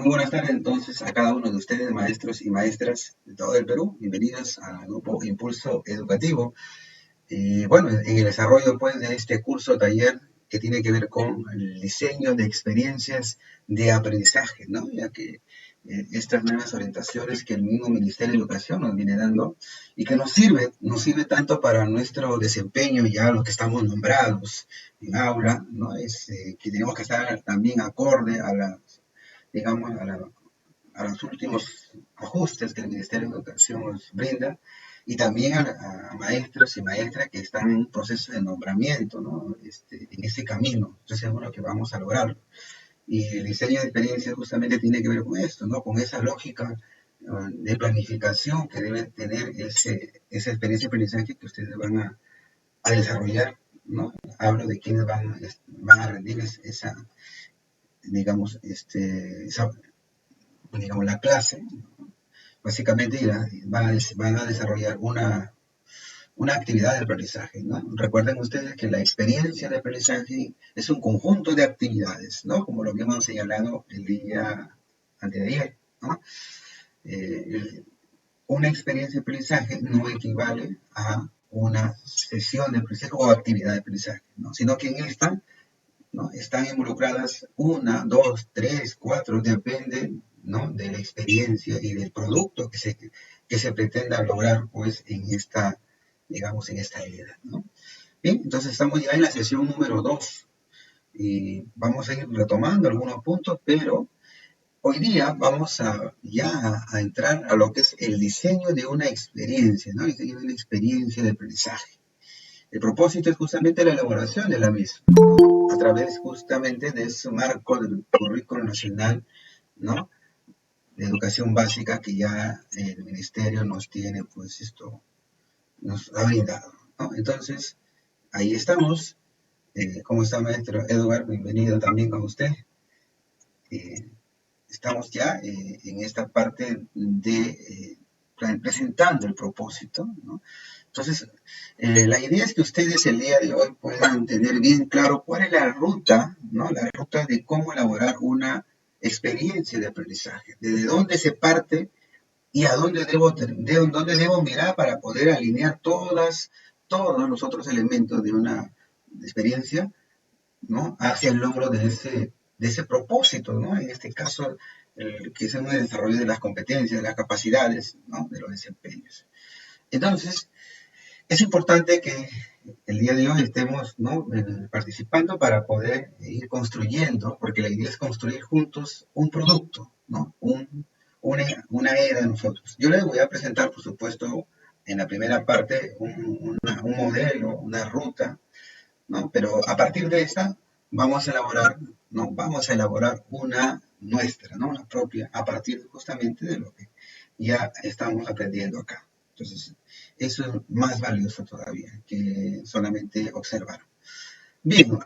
Muy buenas tardes entonces a cada uno de ustedes, maestros y maestras de todo el Perú. Bienvenidos al Grupo Impulso Educativo. Bueno, en el desarrollo pues, de este curso taller que tiene que ver con el diseño de experiencias de aprendizaje, ¿no? Ya que estas nuevas orientaciones que el mismo Ministerio de Educación nos viene dando y que nos sirve tanto para nuestro desempeño, ya los que estamos nombrados en aula, ¿no? Que tenemos que estar también acorde a la, digamos, a los últimos ajustes que el Ministerio de Educación nos brinda, y también a maestros y maestras que están en un proceso de nombramiento, ¿no? En ese camino. Estoy seguro que vamos a lograrlo. Y el diseño de experiencias justamente tiene que ver con esto, ¿no? Con esa lógica de planificación que debe tener esa experiencia de aprendizaje que ustedes van a desarrollar, ¿no? Hablo de quienes van a rendir esa, digamos, digamos, la clase. Básicamente van a desarrollar una actividad de aprendizaje, ¿no? Recuerden ustedes que la experiencia de aprendizaje es un conjunto de actividades, ¿no? Como lo habíamos señalado el día antes de ayer, ¿no? Una experiencia de aprendizaje no equivale a una sesión de aprendizaje o actividad de aprendizaje, ¿no? Sino que en esta, ¿no? Están involucradas una, dos, tres, cuatro, depende, ¿no? De la experiencia y del producto que se pretenda lograr, pues, digamos, en esta era, ¿no? Bien, entonces estamos ya en la sesión número 2 y vamos a ir retomando algunos puntos, pero hoy día vamos a entrar a lo que es el diseño de una experiencia, ¿no? El diseño de una experiencia de aprendizaje. El propósito es justamente la elaboración de la misma, ¿no? A través justamente de ese marco del currículo nacional, ¿no? De educación básica que ya el ministerio nos tiene, pues nos ha brindado, ¿no? Entonces, ahí estamos. ¿Cómo está, maestro Edward? Bienvenido también con usted. Estamos ya en esta parte de presentando el propósito, ¿no? Entonces, la idea es que ustedes el día de hoy puedan tener bien claro cuál es la ruta, ¿no? La ruta de cómo elaborar una experiencia de aprendizaje, desde dónde se parte y a dónde dónde debo mirar para poder alinear todos los otros elementos de una experiencia, ¿no? Hacia el logro de ese propósito, ¿no? En este caso, que es el desarrollo de las competencias, de las capacidades, ¿no? De los desempeños. Entonces, es importante que el día de hoy estemos, ¿no? Participando para poder ir construyendo, porque la idea es construir juntos un producto, ¿no? Una era de nosotros. Yo les voy a presentar, por supuesto, en la primera parte un modelo, una ruta, ¿no? Pero a partir de esta vamos a elaborar, ¿no? Vamos a elaborar una nuestra, ¿no? Una propia, a partir justamente de lo que ya estamos aprendiendo acá. Entonces, eso es más valioso todavía que solamente observar. Bien,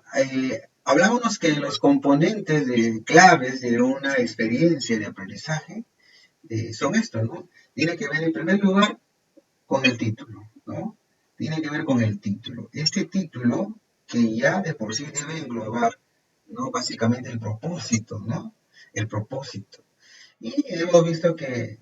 hablábamos que los componentes claves de una experiencia de aprendizaje son estos, ¿no? Tiene que ver en primer lugar con el título, ¿no? Tiene que ver con el título. Este título que ya de por sí debe englobar, ¿no? Básicamente el propósito, ¿no? El propósito. Y hemos visto que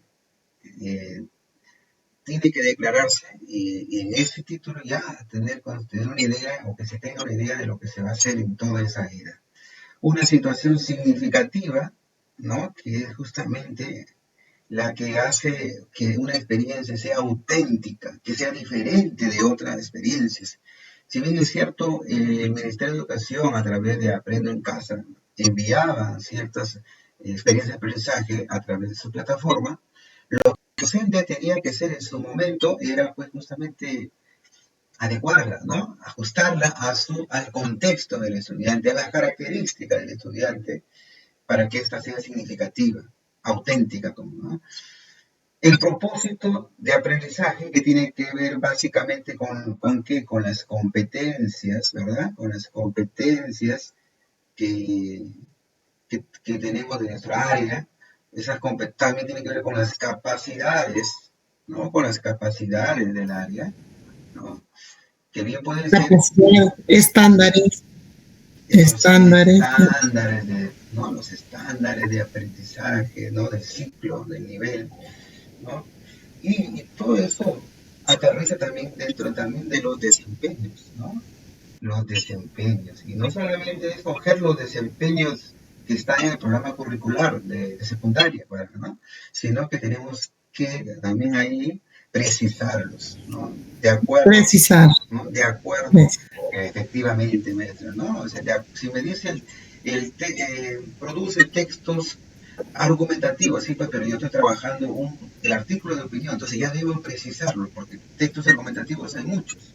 tiene que declararse y en ese título ya tener una idea o que se tenga una idea de lo que se va a hacer en toda esa era. Una situación significativa, ¿no? Que es justamente la que hace que una experiencia sea auténtica, que sea diferente de otras experiencias. Si bien es cierto, el Ministerio de Educación, a través de Aprendo en Casa, enviaba ciertas experiencias de aprendizaje a través de su plataforma, lo que el docente tenía que hacer en su momento era pues justamente adecuarla, ¿no? Ajustarla al contexto del estudiante, a las características del estudiante, para que ésta sea significativa, auténtica, ¿no? El propósito de aprendizaje que tiene que ver básicamente ¿con qué? Con las competencias, ¿verdad? Con las competencias que, que tenemos de nuestra área. Esas competencias también tienen que ver con las capacidades, ¿no? Con las capacidades del área, ¿no? Que bien pueden ser Estándares. Entonces, Estándares. ¿no? Los estándares de aprendizaje, ¿no? Del ciclo, del nivel, ¿no? Y todo eso aterriza también dentro también de los desempeños, ¿no? Los desempeños. Y no solamente escoger los desempeños que están en el programa curricular de secundaria, ¿no? Sino que tenemos que también ahí precisarlos, ¿no? De acuerdo, Precisar. ¿no? De acuerdo, efectivamente, maestra, ¿no? O sea, si me dice produce textos argumentativos, sí, pues, pero yo estoy trabajando el artículo de opinión, entonces ya debo precisarlo, porque textos argumentativos hay muchos.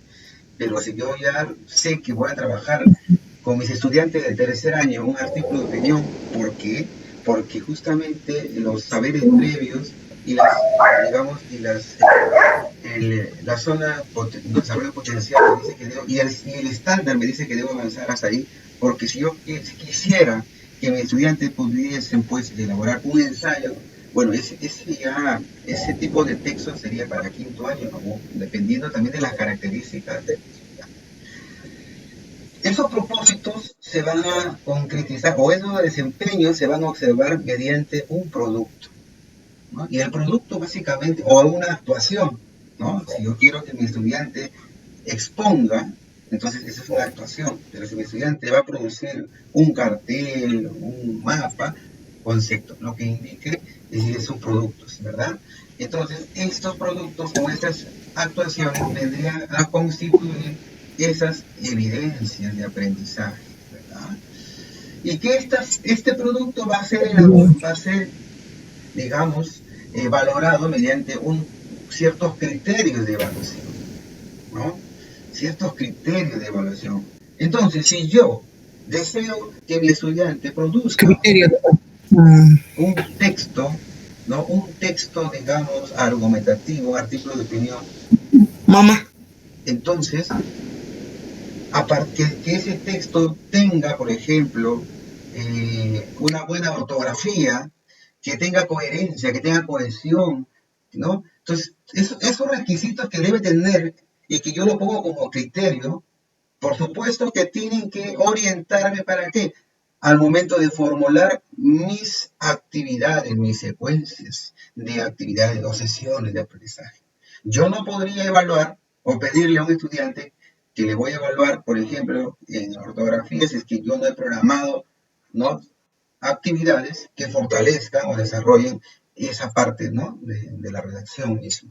Pero si yo ya sé que voy a trabajar con mis estudiantes de tercer año un artículo de opinión, ¿por qué? Porque justamente los saberes previos y las, digamos, la zona de desarrollo potencial me dice que y el estándar me dice que debo avanzar hasta ahí, porque si yo quisiera que mis estudiantes pudiesen pues elaborar un ensayo, bueno, ese tipo de texto sería para quinto año, ¿no? Dependiendo también de las características del estudiante. Esos propósitos se van a concretizar, o esos desempeños se van a observar mediante un producto, ¿no? Y el producto básicamente, o una actuación, ¿no? Si yo quiero que mi estudiante exponga, entonces esa es una actuación, pero si mi estudiante va a producir un cartel, un mapa, concepto, lo que indique es sus productos, ¿verdad? Entonces, estos productos o estas actuaciones vendrían a constituir esas evidencias de aprendizaje, ¿verdad? Y que este producto va a ser digamos, valorado mediante ciertos criterios de evaluación, ¿no? Ciertos criterios de evaluación. Entonces, si yo deseo que mi estudiante produzca Criterio. un texto, ¿no? Un texto, digamos, argumentativo, un artículo de opinión, Mamá. entonces, aparte que ese texto tenga, por ejemplo, una buena ortografía, que tenga coherencia, que tenga cohesión, ¿no? Entonces, esos requisitos que debe tener y que yo lo pongo como criterio, por supuesto que tienen que orientarme para qué, al momento de formular mis actividades, mis secuencias de actividades o sesiones de aprendizaje. Yo no podría evaluar o pedirle a un estudiante que le voy a evaluar, por ejemplo, en ortografía, si es que yo no he programado, ¿no? Actividades que fortalezcan o desarrollen esa parte, ¿no? de la redacción misma.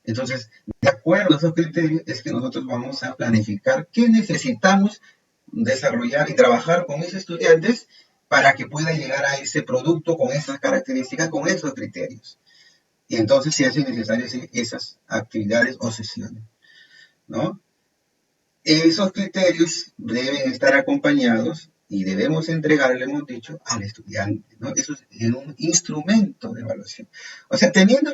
Entonces, de acuerdo a esos criterios, es que nosotros vamos a planificar qué necesitamos desarrollar y trabajar con mis estudiantes para que pueda llegar a ese producto con esas características, con esos criterios. Y entonces se hacen necesarias esas actividades o sesiones, ¿no? Esos criterios deben estar acompañados y debemos entregarle, hemos dicho, al estudiante, ¿no? Eso es un instrumento de evaluación. O sea, teniendo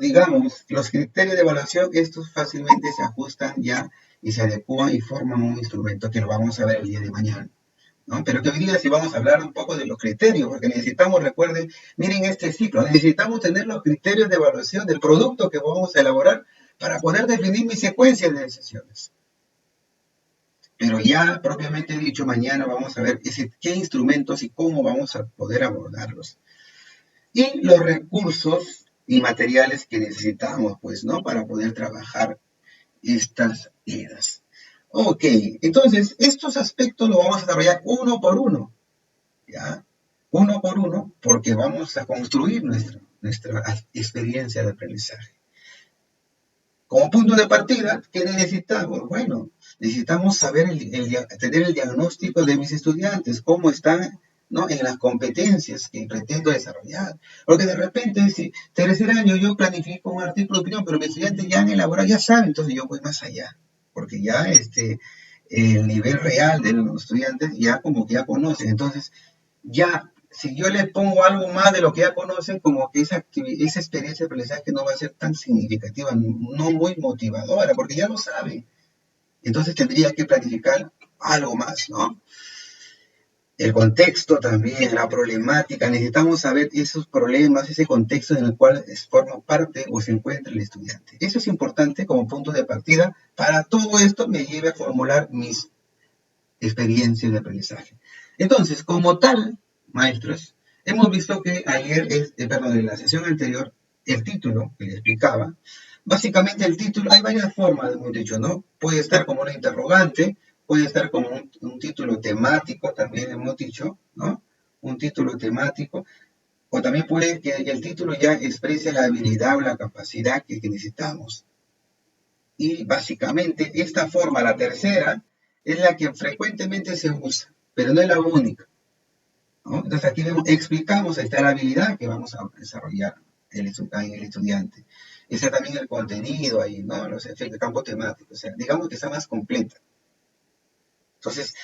digamos, los criterios de evaluación, estos fácilmente se ajustan ya y se adecúan y forman un instrumento que lo vamos a ver el día de mañana, ¿no? Pero que hoy día sí vamos a hablar un poco de los criterios, porque necesitamos, recuerden, miren este ciclo, necesitamos tener los criterios de evaluación del producto que vamos a elaborar para poder definir mi secuencia de decisiones. Pero ya propiamente dicho, mañana vamos a ver qué instrumentos y cómo vamos a poder abordarlos. Y los recursos y materiales que necesitamos, pues, ¿no? Para poder trabajar estas ideas. Ok, entonces, estos aspectos los vamos a desarrollar uno por uno, ¿ya? Uno por uno, porque vamos a construir nuestra experiencia de aprendizaje. Como punto de partida, ¿qué necesitamos? Bueno, necesitamos saber, tener el diagnóstico de mis estudiantes, cómo están, ¿no? En las competencias que pretendo desarrollar. Porque de repente, si tercer año yo planifico un artículo de opinión, pero mis estudiantes ya han elaborado, ya saben, entonces yo voy más allá. Porque ya el nivel real de los estudiantes ya como que ya conocen. Entonces, ya si yo le pongo algo más de lo que ya conocen, como que esa experiencia de aprendizaje no va a ser tan significativa, no muy motivadora, porque ya lo saben. Entonces tendría que planificar algo más, ¿no? El contexto también, la problemática, necesitamos saber esos problemas, ese contexto en el cual forma parte o se encuentra el estudiante. Eso es importante como punto de partida. Para todo esto me lleve a formular mis experiencia de aprendizaje. Entonces, como tal, maestros, hemos visto que en la sesión anterior, el título que le explicaba, básicamente el título, hay varias formas, hemos dicho, ¿no? Puede estar como una interrogante, puede estar como un título temático, también hemos dicho, ¿no? Un título temático, o también puede que el título ya exprese la habilidad o la capacidad que necesitamos. Y básicamente esta forma, la tercera, es la que frecuentemente se usa, pero no es la única, ¿no? Entonces aquí explicamos esta la habilidad que vamos a desarrollar en el estudiante. Está también el contenido ahí, ¿no? Los efectos, campo temático, o sea, digamos que está más completa. Entonces,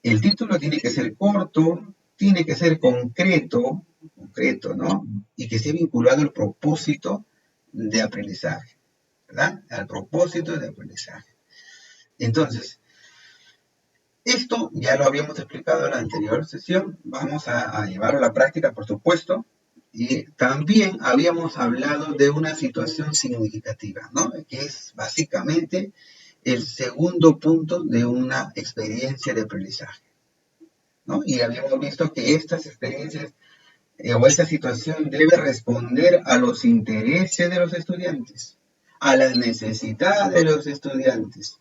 el título tiene que ser corto, tiene que ser concreto, ¿no? Y que esté vinculado al propósito de aprendizaje, ¿verdad? Al propósito de aprendizaje. Entonces, esto ya lo habíamos explicado en la anterior sesión, vamos a llevarlo a la práctica, por supuesto, y también habíamos hablado de una situación significativa, ¿no? Que es básicamente el segundo punto de una experiencia de aprendizaje, ¿no? Y habíamos visto que estas experiencias o esta situación debe responder a los intereses de los estudiantes, a las necesidades de los estudiantes,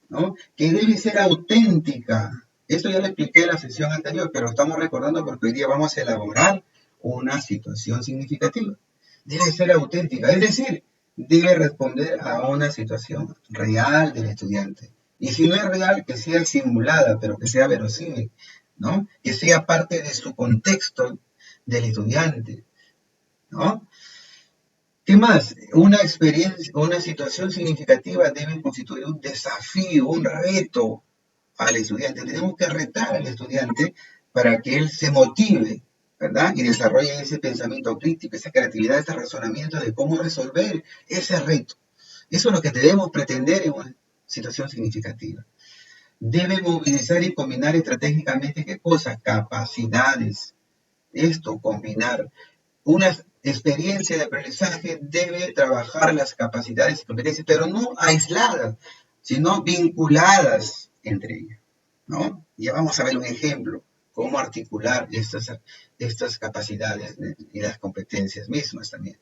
¿no? Que debe ser auténtica. Esto ya lo expliqué en la sesión anterior, pero estamos recordando porque hoy día vamos a elaborar una situación significativa. Debe ser auténtica, es decir, debe responder a una situación real del estudiante. Y si no es real, que sea simulada, pero que sea verosímil, ¿no? Que sea parte de su contexto del estudiante, ¿no? ¿Qué más? Una experiencia, una situación significativa debe constituir un desafío, un reto al estudiante. Tenemos que retar al estudiante para que él se motive, ¿verdad? Y desarrolle ese pensamiento crítico, esa creatividad, ese razonamiento de cómo resolver ese reto. Eso es lo que debemos pretender en una situación significativa. Debe movilizar y combinar estratégicamente, ¿qué cosas? Capacidades. Esto, combinar una experiencia de aprendizaje debe trabajar las capacidades y competencias, pero no aisladas, sino vinculadas entre ellas, ¿no? Ya vamos a ver un ejemplo, cómo articular estas capacidades y las competencias mismas también.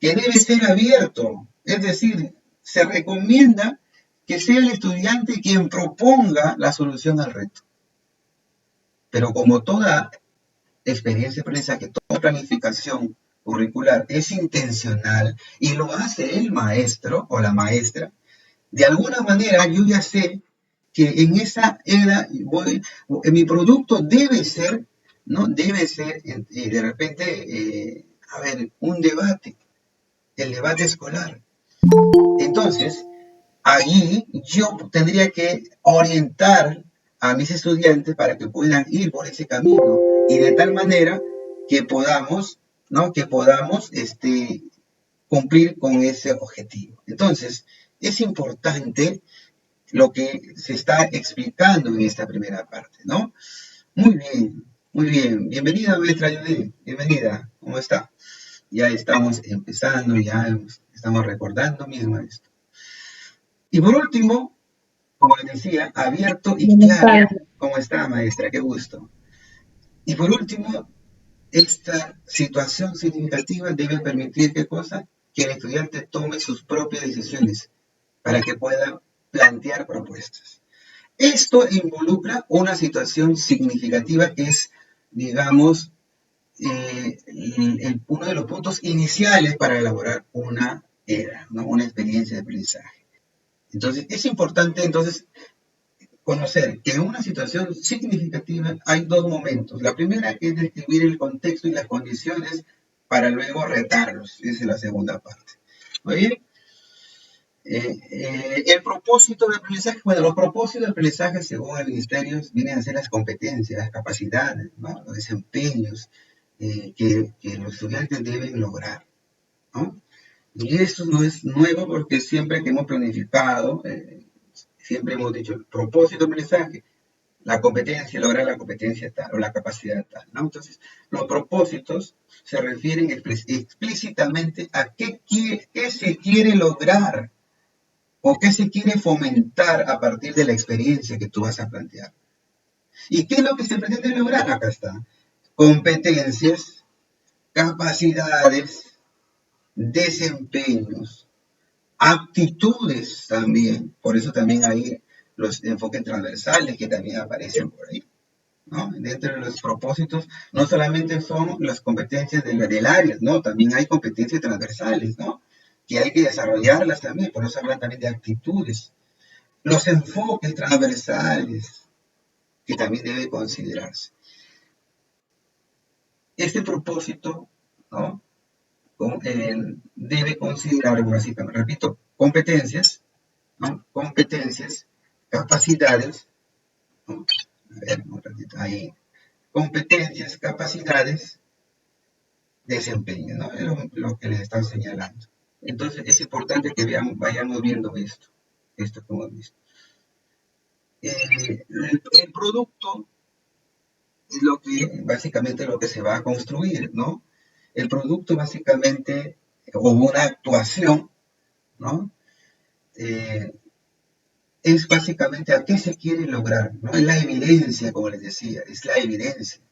Que debe ser abierto, es decir, se recomienda que sea el estudiante quien proponga la solución al reto. Pero como toda experiencia de aprendizaje, toda planificación curricular es intencional y lo hace el maestro o la maestra, de alguna manera yo ya sé que en esa era mi producto debe ser, ¿no? Debe ser de repente, un debate, el debate escolar. Entonces, allí yo tendría que orientar a mis estudiantes para que puedan ir por ese camino y de tal manera que podamos, ¿no? Que podamos cumplir con ese objetivo. Entonces, es importante lo que se está explicando en esta primera parte, ¿no? Muy bien, muy bien. Bienvenida, maestra Judith. Bienvenida. ¿Cómo está? Ya estamos empezando, ya estamos recordando mismo esto. Y por último, como les decía, abierto y claro. ¿Cómo está, maestra? Qué gusto. Y por último, esta situación significativa debe permitir, ¿qué cosa? Que el estudiante tome sus propias decisiones para que pueda plantear propuestas. Esto involucra una situación significativa que es, digamos, uno de los puntos iniciales para elaborar una era, ¿no? Una experiencia de aprendizaje. Entonces, es importante conocer que en una situación significativa hay dos momentos. La primera es describir el contexto y las condiciones para luego retarlos. Esa es la segunda parte. Muy bien. El propósito de aprendizaje, bueno, los propósitos de aprendizaje según el ministerio vienen a ser las competencias, las capacidades, ¿no? Los desempeños que los estudiantes deben lograr, ¿no? Y esto no es nuevo porque siempre que hemos planificado, siempre hemos dicho el propósito de aprendizaje, la competencia, lograr la competencia tal o la capacidad tal, ¿no? Entonces, los propósitos se refieren explícitamente a qué se quiere lograr ¿O qué se quiere fomentar a partir de la experiencia que tú vas a plantear? ¿Y qué es lo que se pretende lograr? Acá está. Competencias, capacidades, desempeños, aptitudes también. Por eso también hay los enfoques transversales que también aparecen por ahí, ¿no? Dentro de los propósitos, no solamente son las competencias del área, ¿no? También hay competencias transversales, ¿no? Que hay que desarrollarlas también, por eso hablan también de actitudes. Los enfoques transversales, que también debe considerarse. Este propósito, ¿no? Debe considerar, básicamente, repito, competencias, ¿no? Competencias, capacidades, ¿no? A ver, un ratito, ahí. Competencias, capacidades, desempeño, ¿no? Es lo que les están señalando. Entonces, es importante que vayamos viendo esto que hemos visto. El producto es básicamente lo que se va a construir, ¿no? El producto básicamente, o una actuación, ¿no? Eh, es básicamente a qué se quiere lograr, ¿no? Es la evidencia, como les decía, es la evidencia.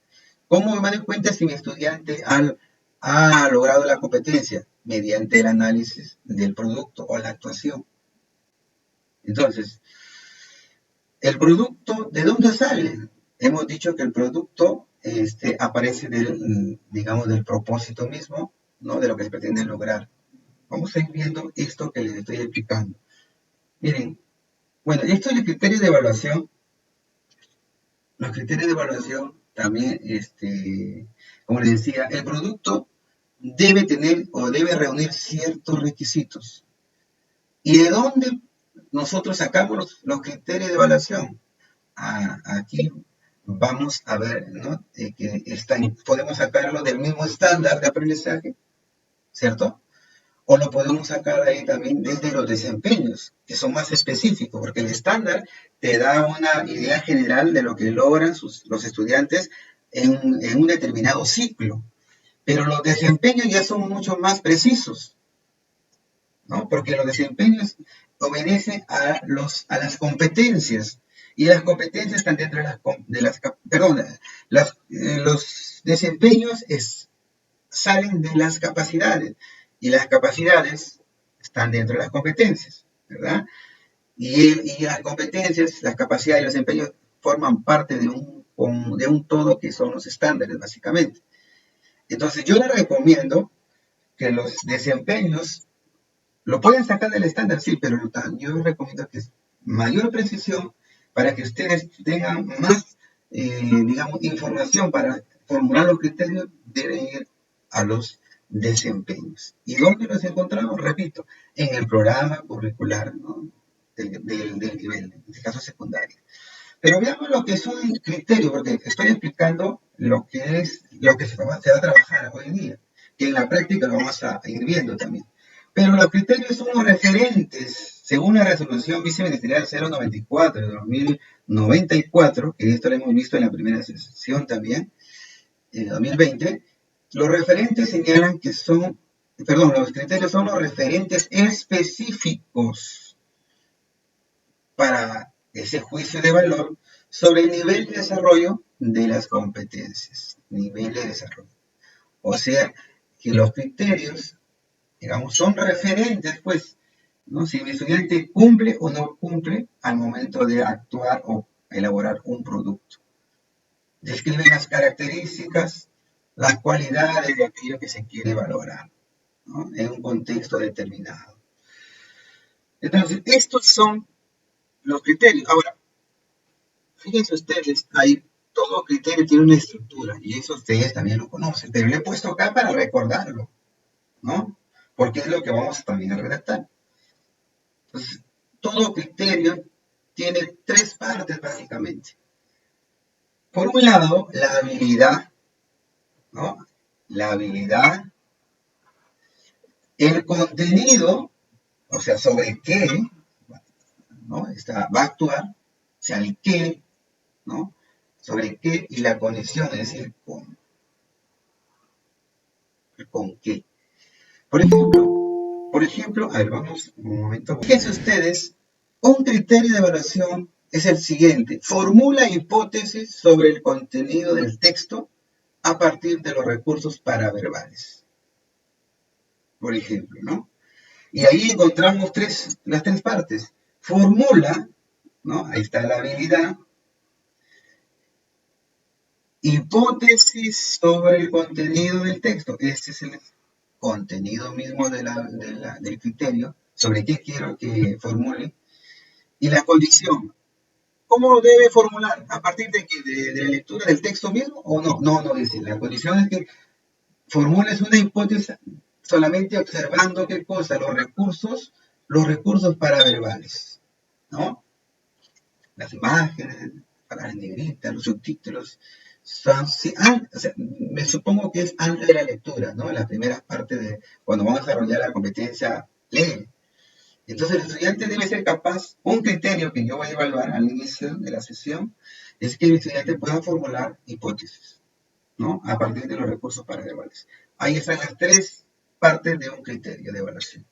¿Cómo me doy cuenta si mi estudiante ha logrado la competencia? Mediante el análisis del producto o la actuación. Entonces, el producto, ¿de dónde sale? Hemos dicho que el producto aparece digamos, del propósito mismo, ¿no? De lo que se pretende lograr. Vamos a ir viendo esto que les estoy explicando. Miren, bueno, esto es el criterio de evaluación. Los criterios de evaluación también, como les decía, el producto debe tener o debe reunir ciertos requisitos. ¿Y de dónde nosotros sacamos los criterios de evaluación? Aquí vamos a ver, ¿no? Que podemos sacarlo del mismo estándar de aprendizaje, ¿cierto? O lo podemos sacar ahí también desde los desempeños, que son más específicos, porque el estándar te da una idea general de lo que logran los estudiantes en un determinado ciclo, pero los desempeños ya son mucho más precisos, ¿no? Porque los desempeños obedecen a las competencias, y las competencias están dentro los desempeños salen de las capacidades, y las capacidades están dentro de las competencias, ¿verdad? Y las competencias, las capacidades y los desempeños forman parte de un todo que son los estándares, básicamente. Entonces, yo les recomiendo que los desempeños lo pueden sacar del estándar, sí, pero yo les recomiendo que es mayor precisión para que ustedes tengan más, digamos, información para formular los criterios, deben ir a los desempeños. ¿Y dónde los encontramos? Repito, en el programa curricular, ¿no? del nivel, en este caso secundario. Pero veamos lo que es un criterio, porque estoy explicando lo que se va a trabajar hoy en día, que en la práctica lo vamos a ir viendo también. Pero los criterios son los referentes, según la resolución viceministerial 094 de 2094, que esto lo hemos visto en la primera sesión también, en 2020, los referentes señalan que los criterios son los referentes específicos para ese juicio de valor sobre el nivel de desarrollo de las competencias, nivel de desarrollo. O sea, que los criterios, digamos, son referentes, pues, ¿no? Si mi estudiante cumple o no cumple al momento de actuar o elaborar un producto. Describen las características, las cualidades de aquello que se quiere valorar, ¿no? En un contexto determinado. Entonces, estos son los criterios. Ahora, fíjense ustedes, todo criterio tiene una estructura, y eso ustedes también lo conocen, pero lo he puesto acá para recordarlo, ¿no? Porque es lo que vamos también a redactar. Entonces, todo criterio tiene tres partes, básicamente. Por un lado, la habilidad, ¿no? La habilidad, el contenido, o sea, sobre qué, ¿no? Va a actuar, o sea, el qué, ¿no? Sobre qué, y la conexión, es decir, con qué. Por ejemplo, Por ejemplo, a ver, vamos un momento. Fíjense ustedes, un criterio de evaluación es el siguiente. Formula hipótesis sobre el contenido del texto a partir de los recursos paraverbales. Por ejemplo, ¿no? Y ahí encontramos las tres partes. Formula, ¿no? Ahí está la habilidad. Hipótesis sobre el contenido del texto. Este es el contenido mismo del criterio, sobre qué quiero que formule. Y la condición. ¿Cómo debe formular? ¿A partir de la lectura del texto mismo o no? No dice. La condición es que formules una hipótesis solamente observando qué cosa, los recursos paraverbales, ¿no? Las imágenes, palabras negritas, los subtítulos, son, o sea, me supongo que es antes de la lectura, ¿no? La primera parte de cuando vamos a desarrollar la competencia, lee. Entonces el estudiante debe ser capaz, un criterio que yo voy a evaluar al inicio de la sesión, es que el estudiante pueda formular hipótesis, ¿no? A partir de los recursos paraverbales. Ahí están las tres partes de un criterio de evaluación.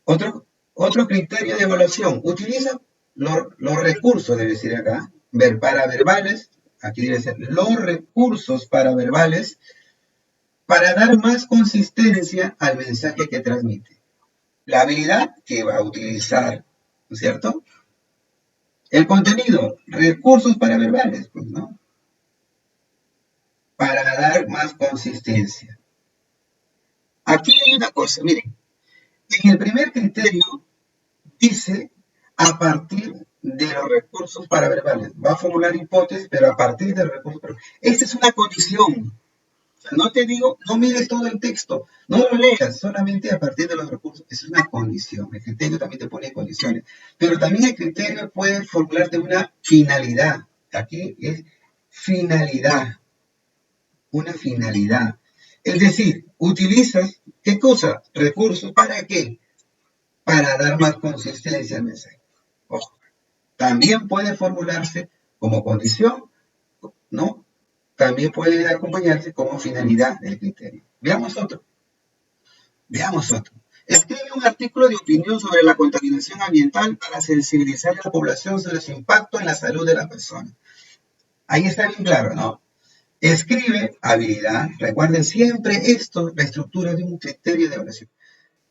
Otro criterio de evaluación, utiliza los recursos, debe decir acá, paraverbales, aquí debe ser los recursos paraverbales, para dar más consistencia al mensaje que transmite. La habilidad que va a utilizar, ¿no es cierto? El contenido, recursos paraverbales, pues, ¿no? Para dar más consistencia. Aquí hay una cosa, miren, en el primer criterio dice a partir de los recursos paraverbales. Va a formular hipótesis, pero a partir de los recursos paraverbales. Esta es una condición. O sea, no te digo, no mires todo el texto, no lo leas, solamente a partir de los recursos. Es una condición. El criterio también te pone condiciones. Pero también el criterio puede formularte una finalidad. Aquí es finalidad. Una finalidad. Es decir, utilizas, ¿qué cosa? Recursos, ¿para qué? Para dar más consistencia al mensaje. Ojo, también puede formularse como condición, ¿no? También puede acompañarse como finalidad del criterio. Veamos otro. Escribe un artículo de opinión sobre la contaminación ambiental para sensibilizar a la población sobre su impacto en la salud de la persona. Ahí está bien claro, ¿no? Escribe habilidad. Recuerden siempre esto, la estructura de un criterio de evaluación.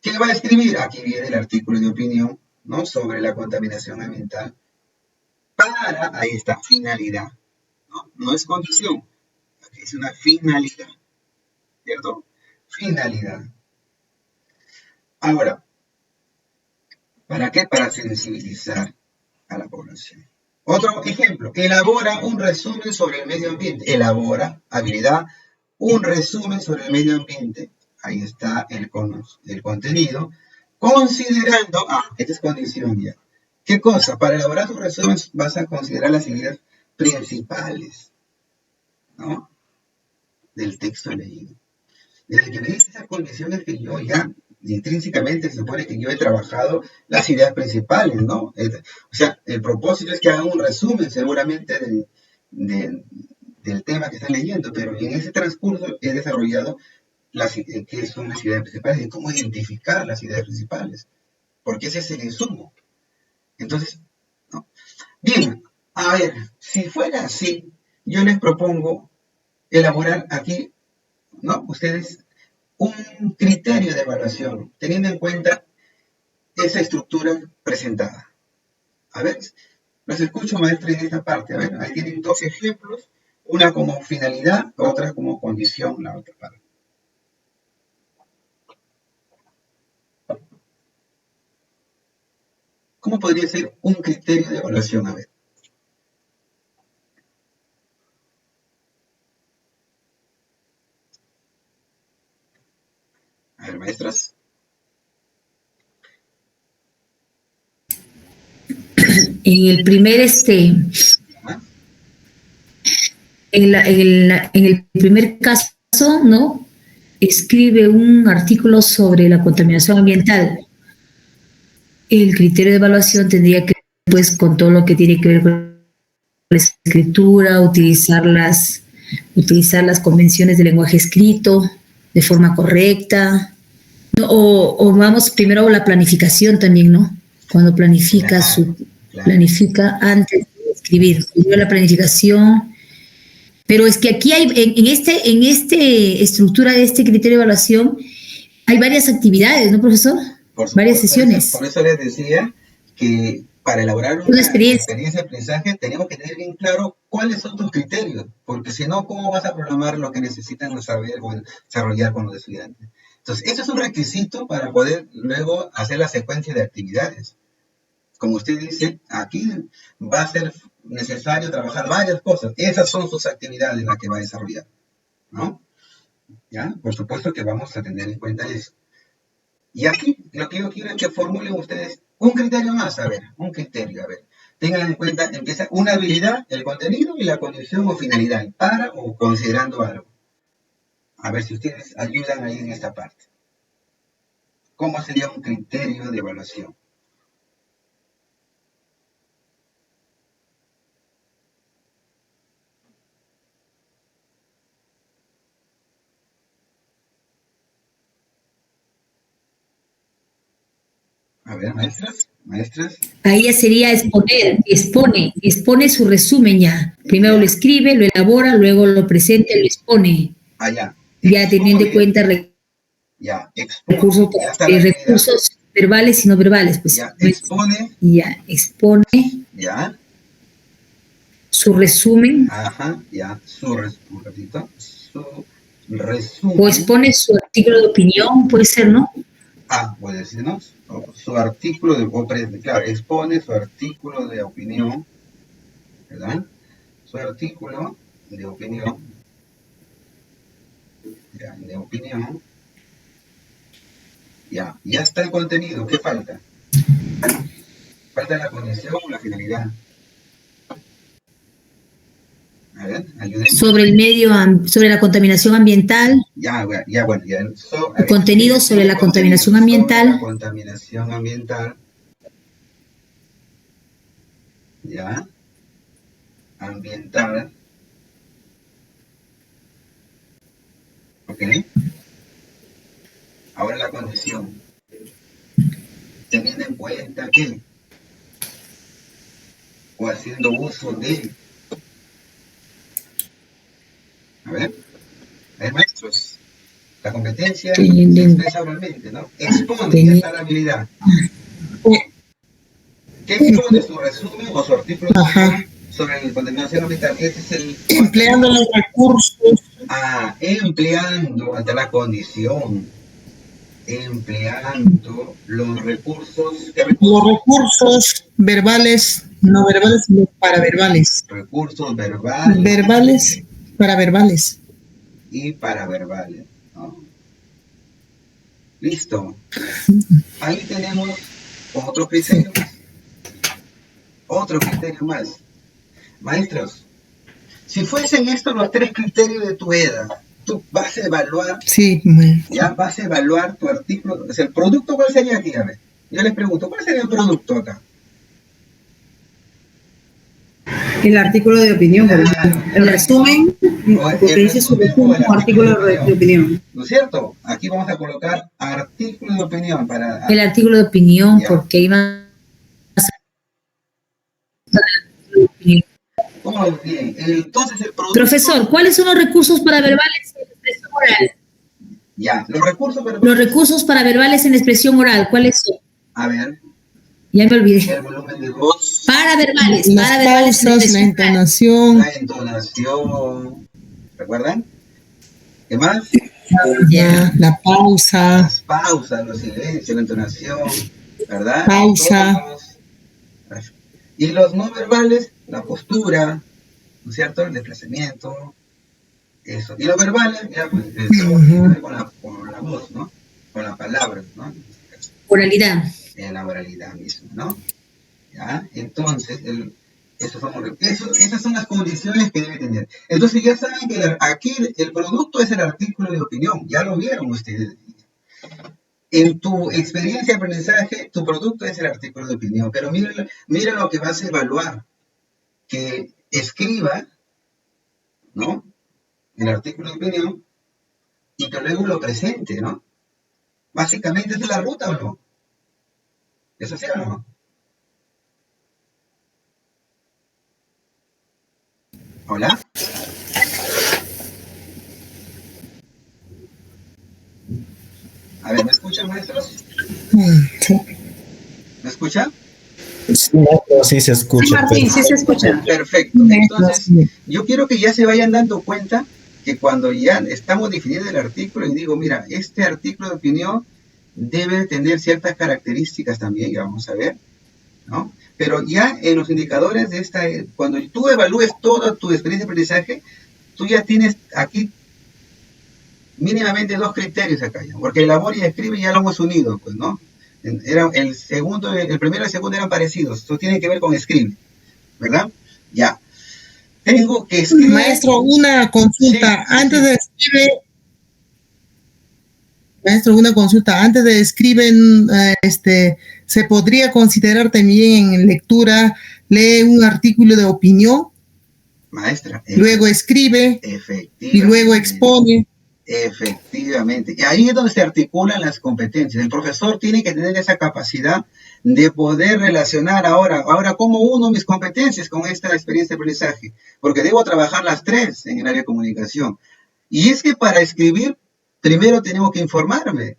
¿Qué va a escribir? Aquí viene el artículo de opinión, ¿no? Sobre la contaminación ambiental. Ahí está, finalidad. No es condición, es una finalidad, ¿cierto? Finalidad. Ahora, ¿para qué? Para sensibilizar a la población. Otro ejemplo, elabora un resumen sobre el medio ambiente. Elabora, habilidad, un resumen sobre el medio ambiente. Ahí está el contenido. Considerando, esta es condición ya. ¿Qué cosa? Para elaborar tu resumen vas a considerar las ideas principales, ¿no? Del texto leído. Desde que me dice esas condiciones que yo ya intrínsecamente se supone que yo he trabajado las ideas principales, ¿no? O sea, el propósito es que haga un resumen seguramente del tema que está leyendo, pero en ese transcurso he desarrollado qué son las ideas principales y cómo identificar las ideas principales, porque ese es el insumo. Entonces, ¿no? Bien, a ver, si fuera así, yo les propongo elaborar aquí, ¿no? Ustedes un criterio de evaluación, teniendo en cuenta esa estructura presentada. A ver, los escucho, maestra, en esta parte. A ver, ahí tienen dos ejemplos, una como finalidad, otra como condición, la otra parte. ¿Cómo podría ser un criterio de evaluación? A ver. A ver, maestras. En el primer, en el primer caso, ¿no? Escribe un artículo sobre la contaminación ambiental. El criterio de evaluación tendría que, pues, con todo lo que tiene que ver con la escritura, utilizar las convenciones de lenguaje escrito de forma correcta, O vamos primero a la planificación también, ¿no? Cuando planifica Claro. planifica antes de escribir, primero la planificación. Pero es que aquí hay, en este estructura de este criterio de evaluación, hay varias actividades, ¿no, profesor? Por Varias supuesto, por sesiones. eso les decía que para elaborar Una una experiencia. experiencia de aprendizaje tenemos que tener bien claro cuáles son tus criterios, porque si no, ¿cómo vas a programar lo que necesitan saber o desarrollar con los estudiantes? Entonces, eso es un requisito para poder luego hacer la secuencia de actividades. Como usted dice, aquí va a ser necesario trabajar varias cosas. Esas son sus actividades las que va a desarrollar, ¿no? ¿Ya? Por supuesto que vamos a tener en cuenta eso. Y aquí lo que yo quiero es que formulen ustedes un criterio más, a ver, un criterio, a ver. Tengan en cuenta, empieza una habilidad, el contenido y la condición o finalidad, para o considerando algo. A ver si ustedes ayudan ahí en esta parte. ¿Cómo sería un criterio de evaluación? A ver, maestras, maestras. Ahí ya sería exponer, expone su resumen ya. Primero lo Ya, escribe, lo elabora, luego lo presenta y lo expone. allá, Ya teniendo en expone, cuenta ya, expone, recursos, ya está la habilidad. recursos verbales y no verbales, pues. Ya, expone, Ya expone ya, su resumen ajá, ya, un ratito, su o resumen. expone su artículo de opinión, puede ser, ¿no? Puede decirnos, su artículo, claro, expone su artículo de opinión, ¿verdad? Su artículo de opinión, ya, de opinión, ya está el contenido, ¿qué falta? Falta la condición o la finalidad. A ver, ayúdenme. Sobre el medio, sobre la contaminación ambiental, Ya, bueno, ya. A el ver, contenido sobre tiene la contenido contaminación sobre la ambiental, contaminación ambiental, ya, ambiental, ¿ok? Ahora la condición, teniendo en cuenta que, o haciendo uso de, a ver, maestros, la competencia se teniendo, expresa oralmente, ¿no? Expone, ya teniendo, está la habilidad. ¿Qué expone su resumen o su artículo de opinión sobre la contaminación ambiental? Ese es el empleando los recursos, empleando ante la condición, empleando los recursos, ¿qué los recursos? recursos verbales, no verbales, sino paraverbales. Recursos verbales Verbales, paraverbales. y paraverbales, ¿no? Listo. Ahí tenemos otro Sí, criterio más. Otro criterio más. Maestros, si fuesen estos los tres criterios de tu EDA, tú vas a evaluar, sí, ya vas a evaluar tu artículo, o sea, el producto, ¿cuál sería aquí? A ver, yo les pregunto, ¿cuál sería el producto acá? el artículo de opinión, por ejemplo. Claro, El resumen, lo que el dice su resumen o resumen el como artículo de artículo de opinión, opinión. ¿no es cierto? Aquí vamos a colocar artículo de opinión el artículo de opinión, ya. porque iba ¿Cómo bien? Entonces el producto, Profesor, ¿cuáles son los recursos paraverbales en la expresión oral? ya, los recursos Los verbales, recursos paraverbales en la expresión oral, ¿cuáles son? a ver, Ya me olvidé. el volumen de voz, Las Paraverbales en la pausas, la expresión oral. entonación, la entonación, ¿recuerdan? ¿Qué más? Ya. la pausa, Las pausas, los silencios, la entonación, ¿verdad? Los pausa. tonos. Y los no verbales, la postura, ¿no es cierto? El desplazamiento, eso. Y los verbales, ya, pues, todo lo que tiene que ver con la voz, ¿no? Con las palabras, ¿no? En este caso, Oralidad. en la oralidad misma, ¿no? ¿Ya? Entonces, esas son las condiciones que debe tener. Entonces, ya saben que aquí el producto es el artículo de opinión, ya lo vieron ustedes. En tu experiencia de aprendizaje, tu producto es el artículo de opinión, pero mira lo que vas a evaluar, que escriba, ¿no? El artículo de opinión y que luego lo presente, ¿no? Básicamente esa es la ruta, ¿o no? ¿Eso sí o no? ¿Hola? A ver, ¿me escuchan, maestros? Sí. ¿Me escuchan? Sí, maestro, sí se Sí, escucha. Martín, sí se escucha. Perfecto. Entonces, yo quiero que ya se vayan dando cuenta que cuando ya estamos definiendo el artículo y digo, mira, este artículo de opinión debe tener ciertas características también, ya vamos a ver, ¿no? Pero ya en los indicadores de esta, cuando tú evalúes toda tu experiencia de aprendizaje, tú ya tienes aquí mínimamente dos criterios acá, ya, porque elabora y escribe ya lo hemos unido, pues, ¿no? Era el segundo, el primero y el segundo eran parecidos, esto tiene que ver con escribe, ¿verdad? Ya. Tengo que escribir. Maestro, una consulta. Antes de escribir, maestro, una consulta. Antes de escribir, ¿se podría considerar también en lectura, lee un artículo de opinión? Maestra. Luego escribe y luego expone. Efectivamente. Y ahí es donde se articulan las competencias. El profesor tiene que tener esa capacidad de poder relacionar ahora cómo uno mis competencias con esta experiencia de aprendizaje, porque debo trabajar las tres en el área de comunicación. Y es que para escribir, primero tenemos que informarme.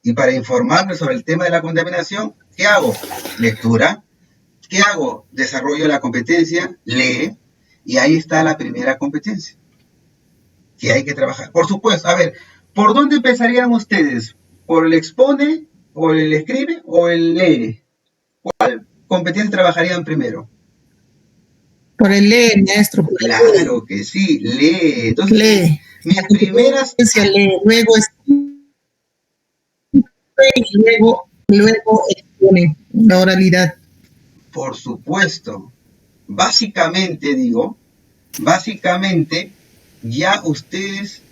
Y para informarme sobre el tema de la contaminación, ¿qué hago? Lectura. ¿Qué hago? Desarrollo la competencia, lee, y ahí está la primera competencia que hay que trabajar. Por supuesto, a ver, ¿por dónde empezarían ustedes? ¿Por el expone, o el escribe, o el lee? ¿Cuál competencia trabajarían primero? Por el lee, maestro. Claro que sí, lee. Entonces, lee. Mis primeras... Lee, luego escribe y luego expone la oralidad. Por supuesto. Básicamente, ya ustedes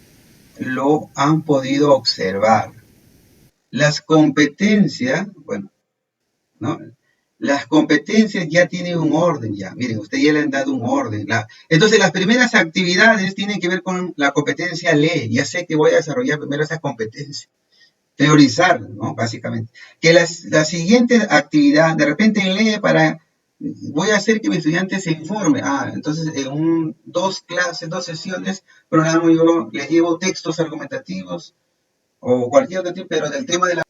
lo han podido observar. Las competencias, bueno, ¿no? Las competencias ya tienen un orden, ya. Miren, ustedes ya le han dado un orden. Entonces, las primeras actividades tienen que ver con la competencia lee. Ya sé que voy a desarrollar primero esa competencia. Priorizar, ¿no? Básicamente. Que la siguiente actividad, de repente lee para... Voy a hacer que mi estudiante se informe. Entonces en dos sesiones, programo yo, les llevo textos argumentativos o cualquier otro tipo, pero del tema de la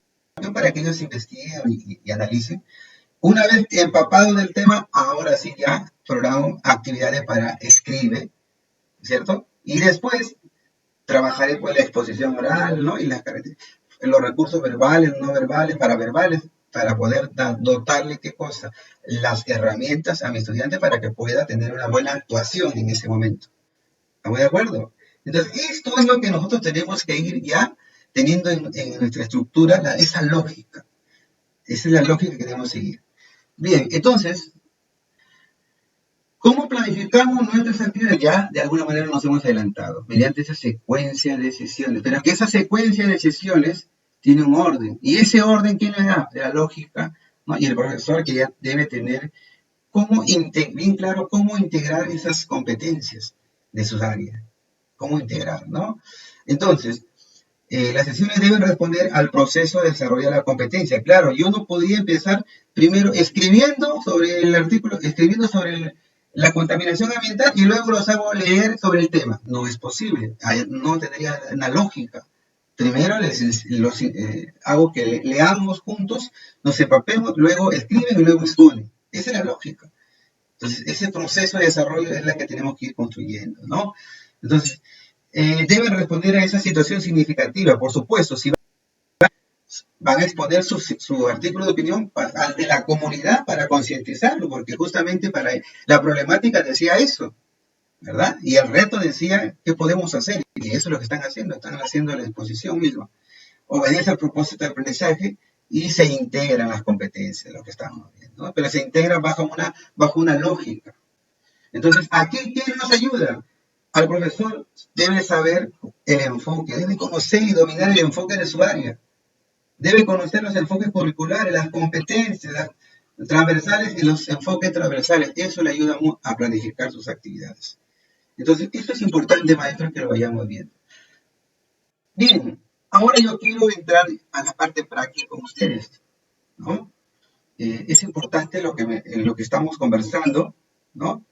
para que ellos investiguen y analicen. Una vez empapado del tema, ahora sí ya programo actividades para escribe, ¿cierto? Y después trabajaré con la exposición oral, ¿no? Y los recursos verbales, no verbales, para poder dotarle, ¿qué cosa? Las herramientas a mi estudiante para que pueda tener una buena actuación en ese momento. ¿Estamos de acuerdo? Entonces, esto es lo que nosotros tenemos que ir ya teniendo en nuestra estructura esa lógica. Esa es la lógica que debemos seguir. Bien, entonces, ¿cómo planificamos nuestras actividades? Ya de alguna manera nos hemos adelantado, mediante esa secuencia de sesiones. Pero que esa secuencia de sesiones tiene un orden. ¿Y ese orden quién le da? La lógica, ¿no? Y el profesor que ya debe tener bien claro cómo integrar esas competencias de sus áreas. Cómo integrar, ¿no? Entonces, las sesiones deben responder al proceso de desarrollo de la competencia. Claro, yo no podría empezar primero escribiendo sobre el artículo, escribiendo sobre la contaminación ambiental y luego los hago leer sobre el tema. No es posible, no tendría una lógica. Primero hago que leamos juntos, nos empapemos, luego escriben y luego exponen. Esa es la lógica. Entonces, ese proceso de desarrollo es la que tenemos que ir construyendo, ¿no? Entonces, deben responder a esa situación significativa, por supuesto, si van a exponer su artículo de opinión ante la comunidad para concientizarlo, porque justamente para la problemática decía eso, ¿verdad? Y el reto decía, ¿qué podemos hacer? Y eso es lo que están haciendo la exposición misma. Obedece al propósito de aprendizaje y se integran las competencias, lo que estamos viendo, ¿no? Pero se integran bajo una lógica. Entonces, aquí, ¿quién nos ayuda? Al profesor debe saber el enfoque, debe conocer y dominar el enfoque de su área. Debe conocer los enfoques curriculares, las competencias, las transversales y los enfoques transversales. Eso le ayuda a planificar sus actividades. Entonces, esto es importante, maestros, que lo vayamos viendo. Bien, Ahora yo quiero entrar a la parte práctica con ustedes, ¿no? Es importante lo que estamos conversando, ¿no?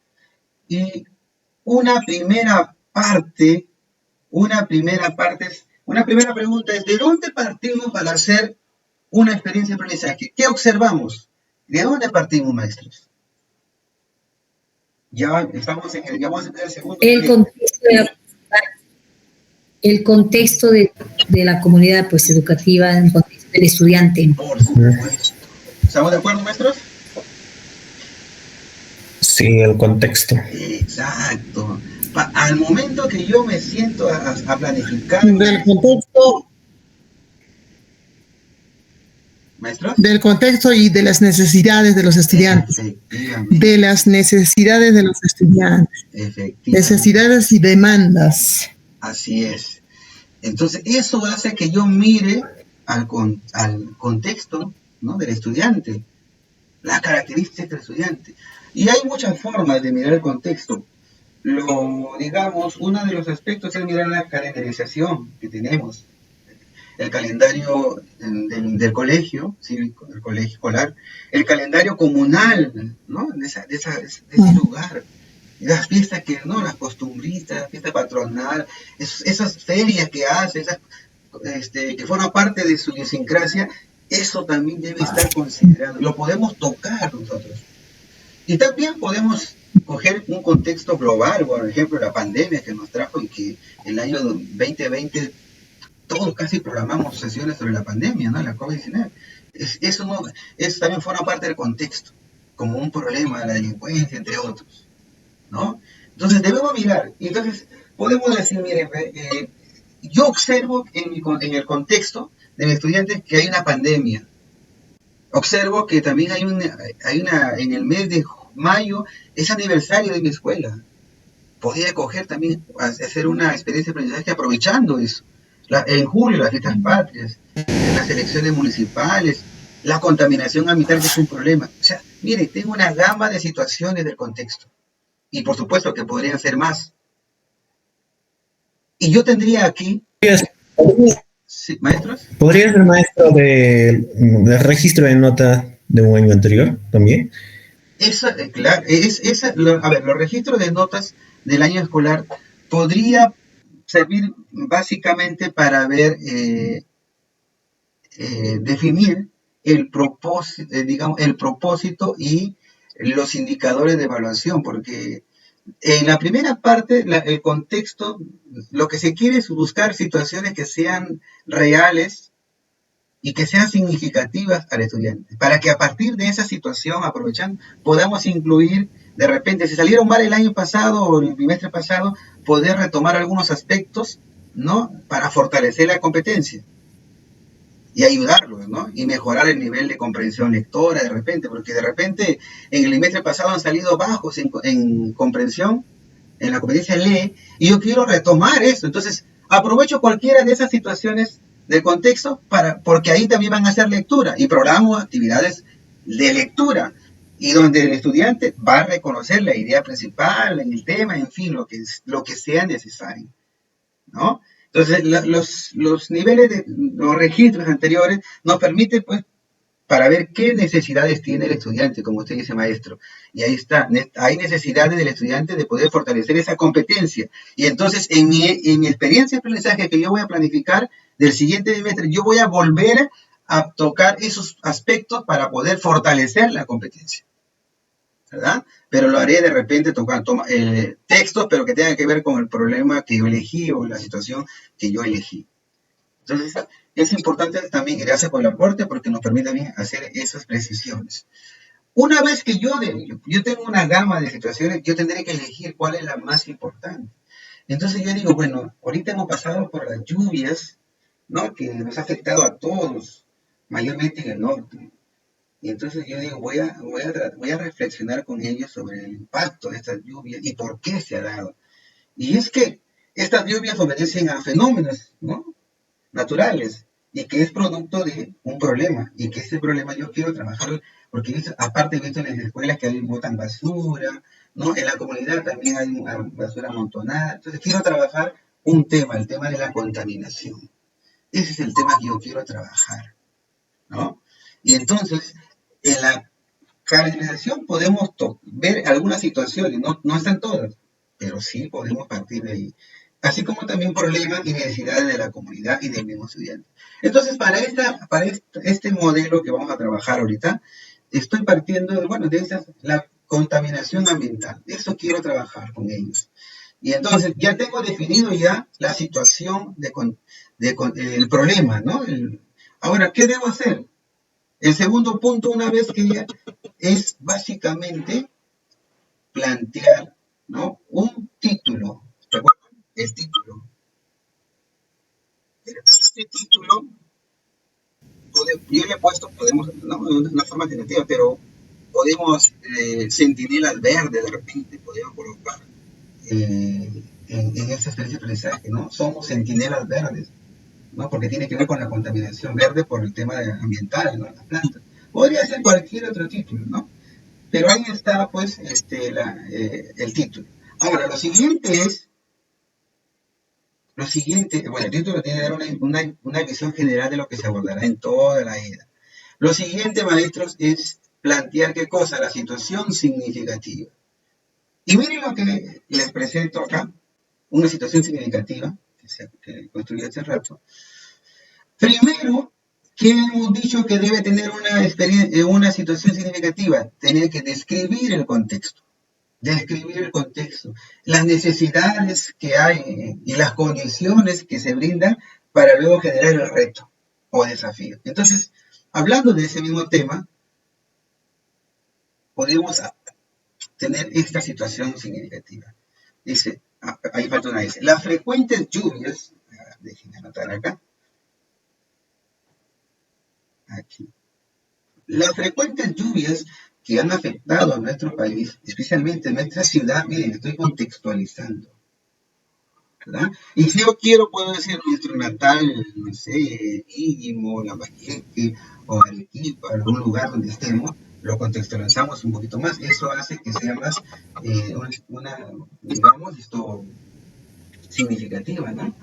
Y una primera parte, una primera pregunta es, ¿de dónde partimos para hacer una experiencia de aprendizaje? ¿Qué observamos? ¿De dónde partimos, maestros? Ya estamos ya vamos a empezar el segundo El nivel. contexto de la comunidad pues educativa, en el contexto del estudiante. Por supuesto. ¿Estamos de acuerdo, maestros? Sí, el contexto. Exacto. Al momento que yo me siento a planificar, Del contexto, maestros, del contexto y de las necesidades de los estudiantes. efectivamente, De las necesidades de los estudiantes. efectivamente, Necesidades y demandas. así es. Entonces, eso hace que yo mire al contexto, ¿no?, del estudiante, las características del estudiante. Y hay muchas formas de mirar el contexto. Digamos, uno de los aspectos es mirar la calendarización que tenemos, el calendario del colegio cívico, del colegio escolar, el calendario comunal, ¿no?, de ese lugar, las fiestas que, ¿no?, las costumbristas, la fiesta patronal, esas ferias que hace, que forman parte de su idiosincrasia, eso también debe estar considerado, lo podemos tocar nosotros. Y también podemos coger un contexto global, por ejemplo, la pandemia que nos trajo y que el año 2020 todos casi programamos sesiones sobre la pandemia, ¿no?, la COVID-19. Eso también forma parte del contexto, como un problema de la delincuencia, entre otros, ¿no? Entonces debemos mirar, y entonces podemos decir, miren, yo observo en el contexto de mis estudiantes que hay una pandemia. Observo que también en el mes de mayo es aniversario de mi escuela. Podría coger también, hacer una experiencia de aprendizaje aprovechando eso. En julio, las fiestas patrias, las elecciones municipales, la contaminación ambiental, que es un problema. O sea, mire, tengo una gama de situaciones del contexto. Y por supuesto que podrían ser más. Y yo tendría aquí, ¿sí, maestros? ¿Podría ser maestro de registro de nota de un año anterior también? Claro, a ver, los registros de notas del año escolar podría servir básicamente para definir el propósito, digamos, el propósito y los indicadores de evaluación, porque en la primera parte, el contexto, lo que se quiere es buscar situaciones que sean reales y que sean significativas al estudiante, para que a partir de esa situación, aprovechando, podamos incluir, de repente, si salieron mal el año pasado o el trimestre pasado, poder retomar algunos aspectos, ¿no?, para fortalecer la competencia y ayudarlos, ¿no?, y mejorar el nivel de comprensión lectora de repente, porque de repente en el trimestre pasado han salido bajos en comprensión, en la competencia lee, y yo quiero retomar eso. Entonces, aprovecho cualquiera de esas situaciones del contexto porque ahí también van a hacer lectura y programo actividades de lectura y donde el estudiante va a reconocer la idea principal, el tema, en fin, lo que sea necesario, ¿no? Entonces, los niveles de los registros anteriores nos permiten, pues, para ver qué necesidades tiene el estudiante, como usted dice, maestro. Y ahí está, hay necesidades del estudiante de poder fortalecer esa competencia. Y entonces, en mi experiencia de aprendizaje que yo voy a planificar del siguiente trimestre, yo voy a volver a tocar esos aspectos para poder fortalecer la competencia, ¿verdad? Pero lo haré de repente tocando textos, pero que tengan que ver con el problema que yo elegí o la situación que yo elegí. Entonces, es importante también, gracias por el aporte, porque nos permite también hacer esas precisiones. Una vez que yo tengo una gama de situaciones, yo tendré que elegir cuál es la más importante. Entonces yo digo, bueno, ahorita hemos pasado por las lluvias, ¿no?, que nos ha afectado a todos, mayormente en el norte. Y entonces yo digo, voy a reflexionar con ellos sobre el impacto de estas lluvias y por qué se ha dado. Y es que estas lluvias obedecen a fenómenos, ¿no?, naturales, y que es producto de un problema, y que ese problema yo quiero trabajar, porque aparte he visto en las escuelas que botan basura, ¿no?, en la comunidad también hay basura amontonada. Entonces quiero trabajar un tema, el tema de la contaminación. Ese es el tema que yo quiero trabajar, ¿no? Y entonces, en la calendarización podemos ver algunas situaciones, no están todas, pero sí podemos partir de ahí. Así como también problemas y necesidades de la comunidad y del mismo estudiante. Entonces, para este modelo que vamos a trabajar ahorita, estoy partiendo de la contaminación ambiental. De eso quiero trabajar con ellos. Y entonces, ya tengo definido ya la situación el problema, ¿no? Ahora, ¿qué debo hacer? El segundo punto, una vez que ya es básicamente plantear, ¿no?, un título. ¿Recuerdan? El título. Este título, yo le he puesto, no de una forma alternativa, pero podemos, centinelas verdes, de repente, podemos colocar en esta especie de aprendizaje, ¿no? Somos centinelas verdes, ¿no? Porque tiene que ver con la contaminación verde por el tema ambiental, ¿no? Las plantas. Podría ser cualquier otro título, ¿no? Pero ahí está, pues, el título. Ahora, lo siguiente, bueno, el título tiene que dar una visión general de lo que se abordará en toda la EDA. Lo siguiente, maestros, es plantear qué cosa, la situación significativa. Y miren lo que les presento acá, una situación significativa que construí hace rato. Primero, ¿qué hemos dicho que debe tener una situación significativa? Tener que describir el contexto, las necesidades que hay y las condiciones que se brindan para luego generar el reto o desafío. Entonces, hablando de ese mismo tema, podemos tener esta situación significativa. Dice, ahí falta una S. Las frecuentes lluvias, déjenme anotar acá, aquí. Las frecuentes lluvias que han afectado a nuestro país, especialmente en nuestra ciudad, miren, estoy contextualizando, ¿verdad? Y si yo quiero, puedo decir nuestro natal, no sé, Íñimo, Lambayeque, o Arequipa, algún lugar donde estemos, lo contextualizamos un poquito más. Eso hace que sea más, digamos, significativa, ¿no?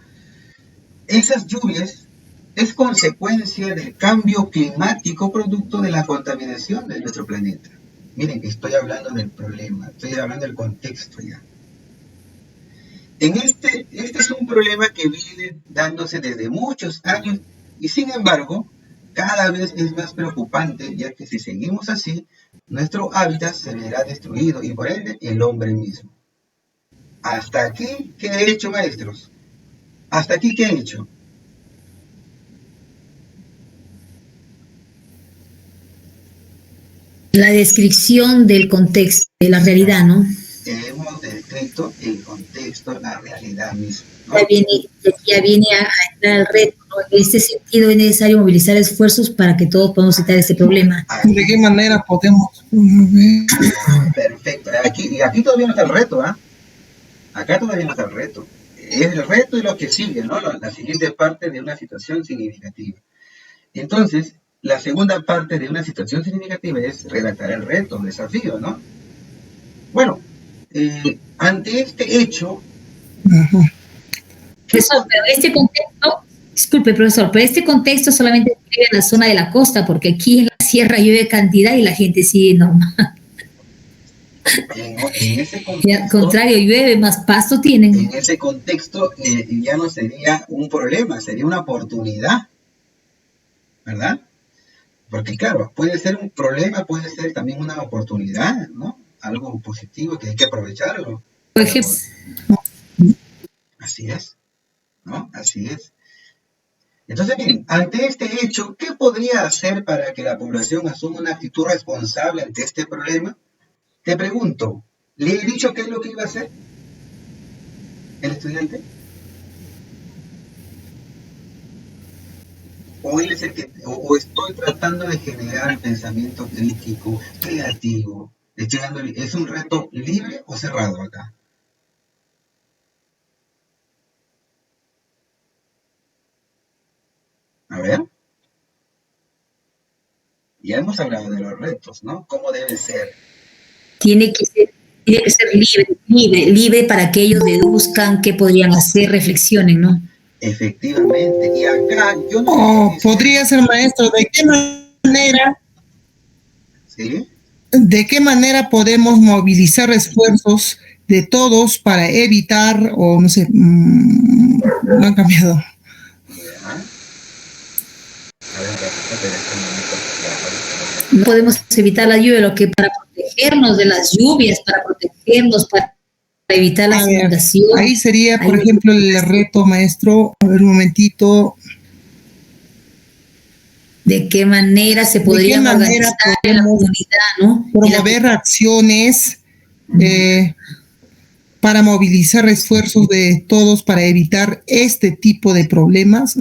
Esas lluvias es consecuencia del cambio climático producto de la contaminación de nuestro planeta. Miren que estoy hablando del problema, estoy hablando del contexto ya. Este es un problema que viene dándose desde muchos años y sin embargo cada vez es más preocupante, ya que si seguimos así, nuestro hábitat se verá destruido y por ende el hombre mismo. Hasta aquí, ¿qué he hecho, maestros? Hasta aquí, ¿qué he hecho? La descripción del contexto, de la realidad, ¿no? Hemos descrito el contexto, la realidad misma, ¿no? Ya viene a entrar el reto, ¿no? En este sentido es necesario movilizar esfuerzos para que todos podamos evitar este problema. ¿De qué manera podemos? Perfecto. Aquí todavía no está el reto, ¿ah? Acá todavía no está el reto. Es el reto y lo que sigue, ¿no? La siguiente parte de una situación significativa. Entonces, la segunda parte de una situación significativa es redactar el reto, el desafío, ¿no? Bueno, ante este hecho... Profesor, pero este contexto, disculpe, profesor, pero este contexto solamente vive en la zona de la costa, porque aquí en la sierra llueve cantidad y la gente sigue normal. En ese contexto, y al contrario, llueve, más pasto tienen. En ese contexto ya no sería un problema, sería una oportunidad, ¿verdad? Porque claro, puede ser un problema, puede ser también una oportunidad, ¿no? Algo positivo que hay que aprovecharlo. Por ejemplo, así es, ¿no? Así es. Entonces, miren, ante este hecho, ¿qué podría hacer para que la población asuma una actitud responsable ante este problema? Te pregunto, ¿le he dicho qué es lo que iba a hacer el estudiante? ¿O él es el que, o estoy tratando de generar pensamiento crítico, creativo? ¿Es un reto libre o cerrado acá? A ver. Ya hemos hablado de los retos, ¿no? ¿Cómo debe ser? Tiene que ser libre para que ellos deduzcan qué podrían hacer, reflexionen, ¿no? Efectivamente. Y acá yo no sé si podría ser, maestro, ¿sí? ¿de qué manera podemos movilizar esfuerzos de todos para evitar, o no sé, no han cambiado? Ya. A ver, un ratito, pero este momento. Ya, ahora estamos ya. No podemos evitar la lluvia, lo que para protegernos de las lluvias, para protegernos, para evitar A las ver, ahí inundaciones. sería, por Hay ejemplo, el reto, maestro. A ver, un momentito. de qué manera se ¿De qué podrían manera organizar en la podemos comunidad, ¿no? promover acciones eh, para movilizar esfuerzos de todos para evitar este tipo de problemas?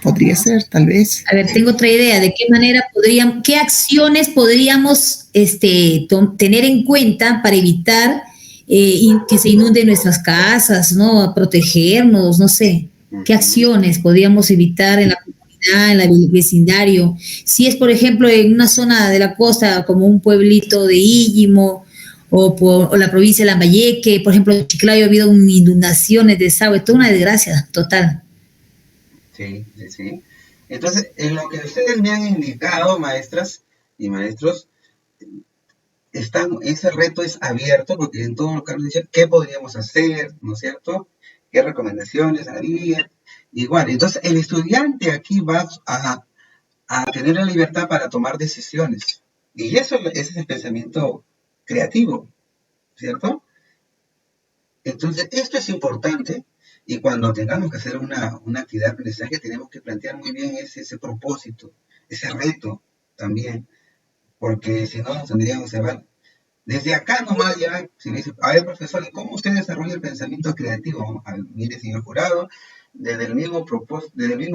Podría ser, tal vez. A ver, tengo otra idea. ¿De qué manera podrían, qué acciones podríamos tener en cuenta para evitar que se inunden nuestras casas, ¿no? A protegernos, no sé. ¿Qué acciones podríamos evitar en la comunidad, en el vecindario? Si es, por ejemplo, en una zona de la costa, como un pueblito de Íllimo o la provincia de Lambayeque, por ejemplo, en Chiclayo ha habido inundaciones, desagüe, toda una desgracia total. Sí, sí, sí. Entonces, en lo que ustedes me han indicado, maestras y maestros, ese reto es abierto porque en todos los casos dicen qué podríamos hacer, ¿no es cierto? ¿Qué recomendaciones haría? Igual, entonces el estudiante aquí va a tener la libertad para tomar decisiones. Y eso ese es el pensamiento creativo, ¿cierto? Entonces, esto es importante y cuando tengamos que hacer una actividad de aprendizaje tenemos que plantear muy bien ese propósito, ese reto también, porque si no nos tendríamos que llevar. Desde acá nomás ya, si me dice, a ver profesor, ¿cómo usted desarrolla el pensamiento creativo? A ver, mire, señor jurado, desde el mismo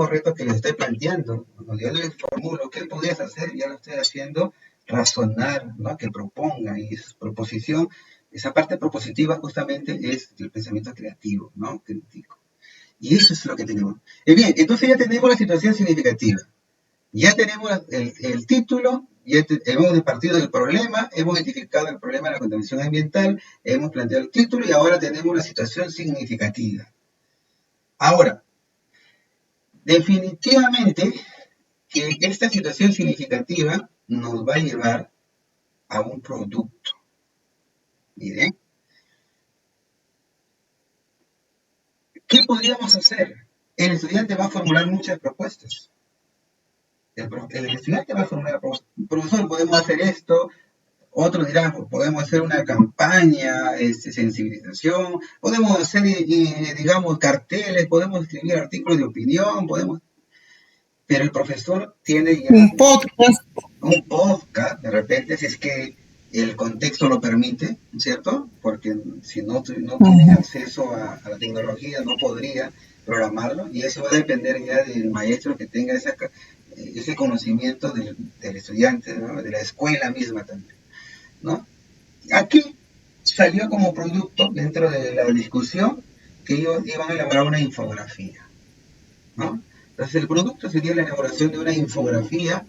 reto que le estoy planteando, cuando yo le formulo qué podrías hacer, ya lo estoy haciendo razonar, ¿no? Que proponga, y esa proposición, esa parte propositiva justamente es el pensamiento creativo, ¿no? Crítico. Y eso es lo que tenemos. Bien, entonces ya tenemos la situación significativa. Ya tenemos el título, ya hemos partido del problema, hemos identificado el problema de la contaminación ambiental, hemos planteado el título y ahora tenemos una situación significativa. Ahora, definitivamente que esta situación significativa nos va a llevar a un producto. Miren, ¿qué podríamos hacer? El estudiante va a formular muchas propuestas. El estudiante va a formular propuestas. Profesor, podemos hacer esto. Otros dirán, pues, podemos hacer una campaña, sensibilización, podemos hacer, digamos, carteles, podemos escribir artículos de opinión, pero el profesor tiene ya Un podcast. un podcast, de repente, si es que el contexto lo permite, ¿cierto? Porque si no tiene acceso a la tecnología, no podría programarlo, y eso va a depender ya del maestro que tenga ese conocimiento del estudiante, ¿no? De la escuela misma también, ¿no? Aquí salió como producto dentro de la discusión que ellos iban a elaborar una infografía, ¿no? Entonces el producto sería la elaboración de una infografía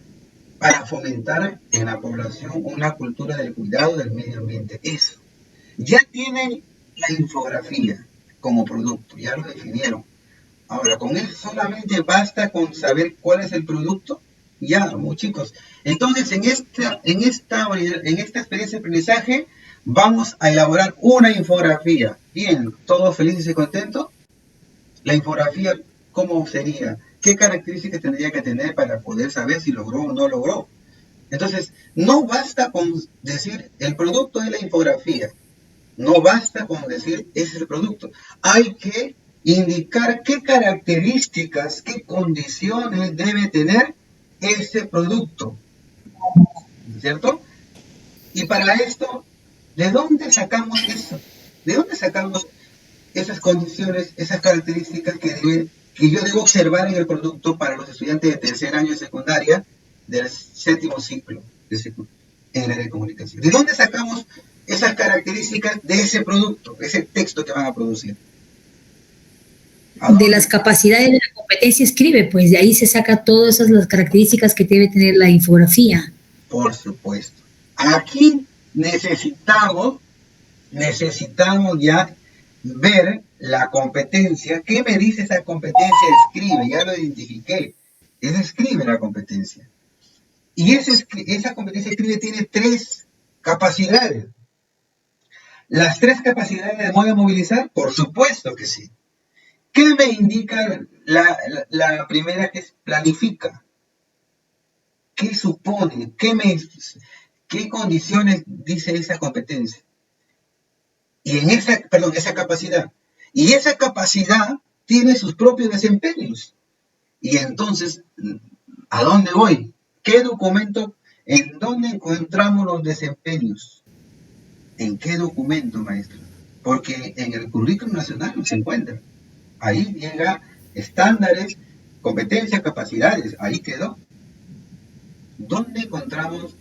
para fomentar en la población una cultura del cuidado del medio ambiente. Eso. Ya tienen la infografía como producto, ya lo definieron. Ahora, con eso solamente basta con saber cuál es el producto. Ya, chicos. Entonces, en esta experiencia de aprendizaje, vamos a elaborar una infografía. Bien, ¿todos felices y contentos? La infografía, ¿cómo sería? ¿Qué características tendría que tener para poder saber si logró o no logró? Entonces, no basta con decir el producto de la infografía. No basta con decir ese es el producto. Hay que indicar qué características, qué condiciones debe tener ese producto. ¿Cierto? Y para esto, ¿de dónde sacamos eso? ¿De dónde sacamos esas condiciones, esas características que yo debo observar en el producto para los estudiantes de tercer año de secundaria del séptimo ciclo en el área de comunicación? ¿De dónde sacamos esas características de ese producto, ese texto que van a producir? De las capacidades de la competencia escribe, pues de ahí se saca todas esas las características que debe tener la infografía. Por supuesto. Aquí necesitamos ya ver la competencia, ¿qué me dice esa competencia? Escribe, ya lo identifiqué. Es escribe la competencia. Y esa competencia escribe tiene 3 capacidades. ¿Las 3 capacidades voy a movilizar? Por supuesto que sí. ¿Qué me indica la primera, que es planifica? ¿Qué supone? ¿Qué condiciones dice esa competencia? Y esa capacidad. Y esa capacidad tiene sus propios desempeños. Y entonces, ¿a dónde voy? ¿Qué documento? ¿En dónde encontramos los desempeños? ¿En qué documento, maestro? Porque en el currículum nacional no se encuentra. Ahí llega estándares, competencias, capacidades. Ahí quedó. ¿Dónde encontramos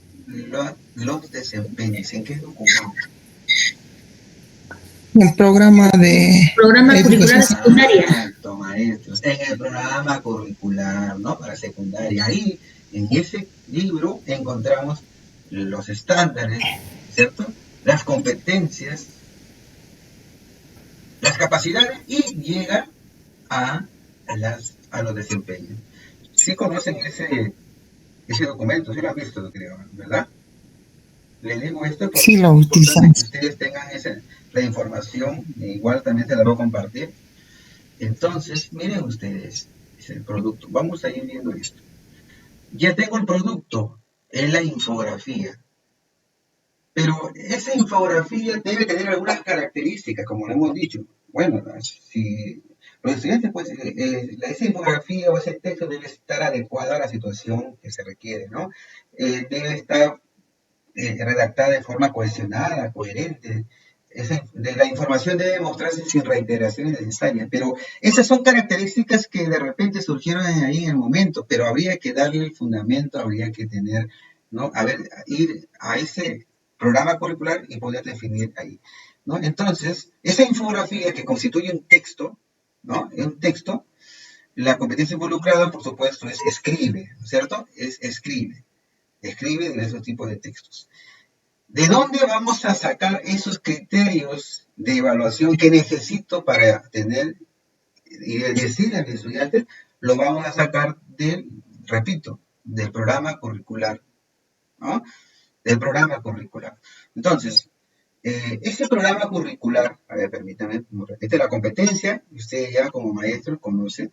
los desempeños? ¿En qué documento? El programa de Programa curricular secundaria. Exacto, maestros. En el programa curricular, ¿no? Para secundaria. Ahí, en ese libro, encontramos los estándares, ¿cierto? Las competencias, las capacidades y llega a los desempeños. Sí conocen ese documento, sí lo han visto, creo, ¿verdad? Les digo esto porque sí lo es importante utilizamos. que ustedes tengan la información, igual también se la voy a compartir. Entonces, miren ustedes, es el producto. Vamos a ir viendo esto. Ya tengo el producto, es la infografía. Pero esa infografía debe tener algunas características, como lo hemos dicho. Bueno, si los estudiantes, pues, esa infografía o ese texto debe estar adecuado a la situación que se requiere, ¿no? Debe estar redactada de forma cohesionada, coherente. La información debe mostrarse sin reiteraciones necesarias, pero esas son características que de repente surgieron ahí en el momento, pero habría que darle el fundamento, habría que tener, ¿no? Ir a ese programa curricular y poder definir ahí, ¿no? Entonces, esa infografía que constituye un texto, ¿no? Un texto, la competencia involucrada, por supuesto, es escribe, ¿cierto? Es escribe en esos tipos de textos. ¿De dónde vamos a sacar esos criterios de evaluación que necesito para tener y decir a mis estudiantes? Lo vamos a sacar repito, del programa curricular, ¿no? Del programa curricular. Entonces, ese programa curricular, a ver, permítame, repite la competencia, usted ya como maestro conoce,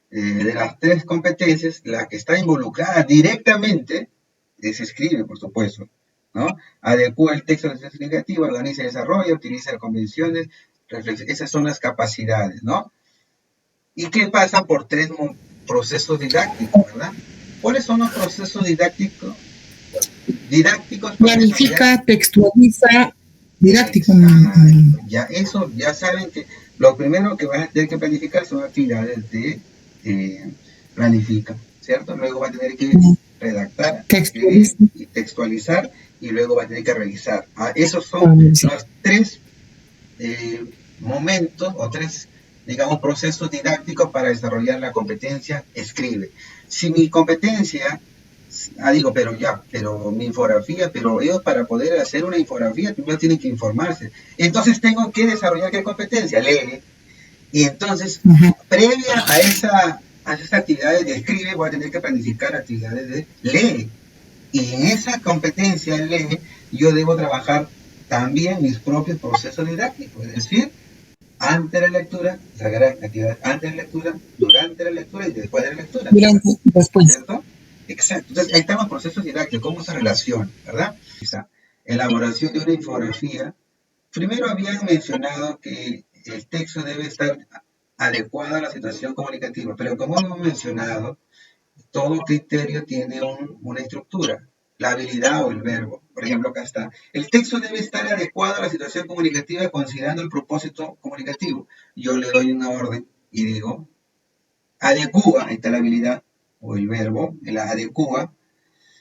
de las 3 competencias, la que está involucrada directamente se escribe, por supuesto, ¿no? Adecúa el texto de la significativa, organiza y desarrolla, utiliza las convenciones, esas son las capacidades, ¿no? Y que pasan por 3 procesos didácticos, ¿verdad? ¿Cuáles son los procesos didácticos? Planifica, textualiza, didáctico. Ya saben que lo primero que van a tener que planificar son actividades de planifica, ¿cierto? Luego va a tener que redactar, escribir y textualizar, y luego va a tener que revisar. Esos son los 3 momentos o 3, digamos, procesos didácticos para desarrollar la competencia escribe. Si mi competencia, pero mi infografía, pero ellos para poder hacer una infografía primero tienen que informarse. Entonces tengo que desarrollar qué competencia, lee. Y entonces, previa a esas actividades de escribe, voy a tener que planificar actividades de lee. Y en esa competencia lee, yo debo trabajar también mis propios procesos didácticos, es decir, antes de la lectura, antes de la lectura, durante la lectura y después de la lectura. Después. ¿Cierto? Exacto. Entonces, ahí están los procesos didácticos, cómo se relacionan, ¿verdad? Esa elaboración de una infografía. Primero habían mencionado que el texto debe estar adecuado a la situación comunicativa, pero como hemos mencionado, todo criterio tiene una estructura, la habilidad o el verbo. Por ejemplo, acá está. El texto debe estar adecuado a la situación comunicativa considerando el propósito comunicativo. Yo le doy una orden y digo, adecúa, ahí está la habilidad o el verbo, la adecúa.